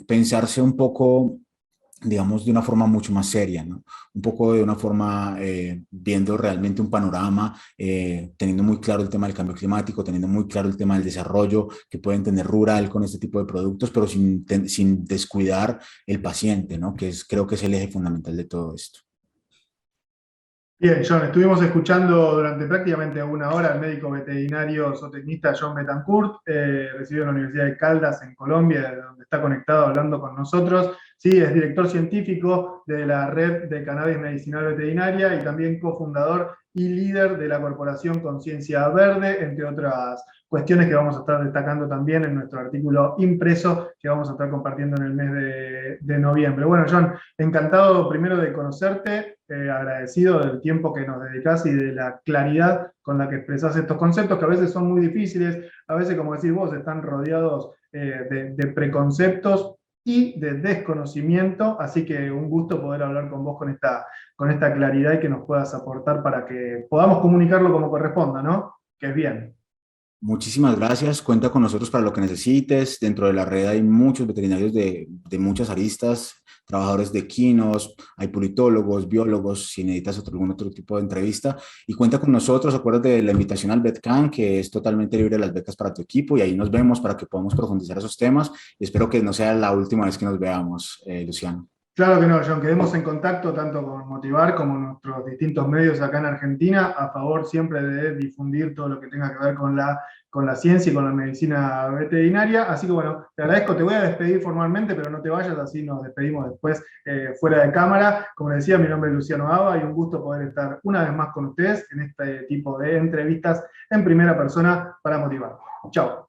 pensarse un poco, digamos, de una forma mucho más seria, ¿no? Un poco de una forma viendo realmente un panorama, teniendo muy claro el tema del cambio climático, teniendo muy claro el tema del desarrollo que pueden tener rural con este tipo de productos, pero sin descuidar el paciente, ¿no? Creo que es el eje fundamental de todo esto. Bien, John, estuvimos escuchando durante prácticamente una hora al médico veterinario zootecnista John Betancourt, recibido en la Universidad de Caldas, en Colombia, donde está conectado hablando con nosotros. Sí, es director científico de la Red de Cannabis Medicinal Veterinaria y también cofundador y líder de la corporación Conciencia Verde, entre otras cuestiones que vamos a estar destacando también en nuestro artículo impreso que vamos a estar compartiendo en el mes de noviembre. Bueno, John, encantado primero de conocerte, agradecido del tiempo que nos dedicás y de la claridad con la que expresás estos conceptos, que a veces son muy difíciles, a veces, como decís vos, están rodeados de preconceptos y de desconocimiento, así que un gusto poder hablar con vos con esta claridad y que nos puedas aportar para que podamos comunicarlo como corresponda, ¿no? Que es bien. Muchísimas gracias. Cuenta con nosotros para lo que necesites. Dentro de la red hay muchos veterinarios de muchas aristas, trabajadores de equinos, hay politólogos, biólogos, si necesitas algún otro tipo de entrevista. Y cuenta con nosotros. Acuérdate de la invitación al VetCan, que es totalmente libre de las becas para tu equipo. Y ahí nos vemos para que podamos profundizar esos temas. Y espero que no sea la última vez que nos veamos, Luciano. Claro que no, John, quedemos en contacto tanto con Motivar como nuestros distintos medios acá en Argentina, a favor siempre de difundir todo lo que tenga que ver con la ciencia y con la medicina veterinaria. Así que bueno, te agradezco, te voy a despedir formalmente, pero no te vayas, así nos despedimos después fuera de cámara. Como les decía, mi nombre es Luciano Aba y un gusto poder estar una vez más con ustedes en este tipo de entrevistas en primera persona para Motivar. Chao.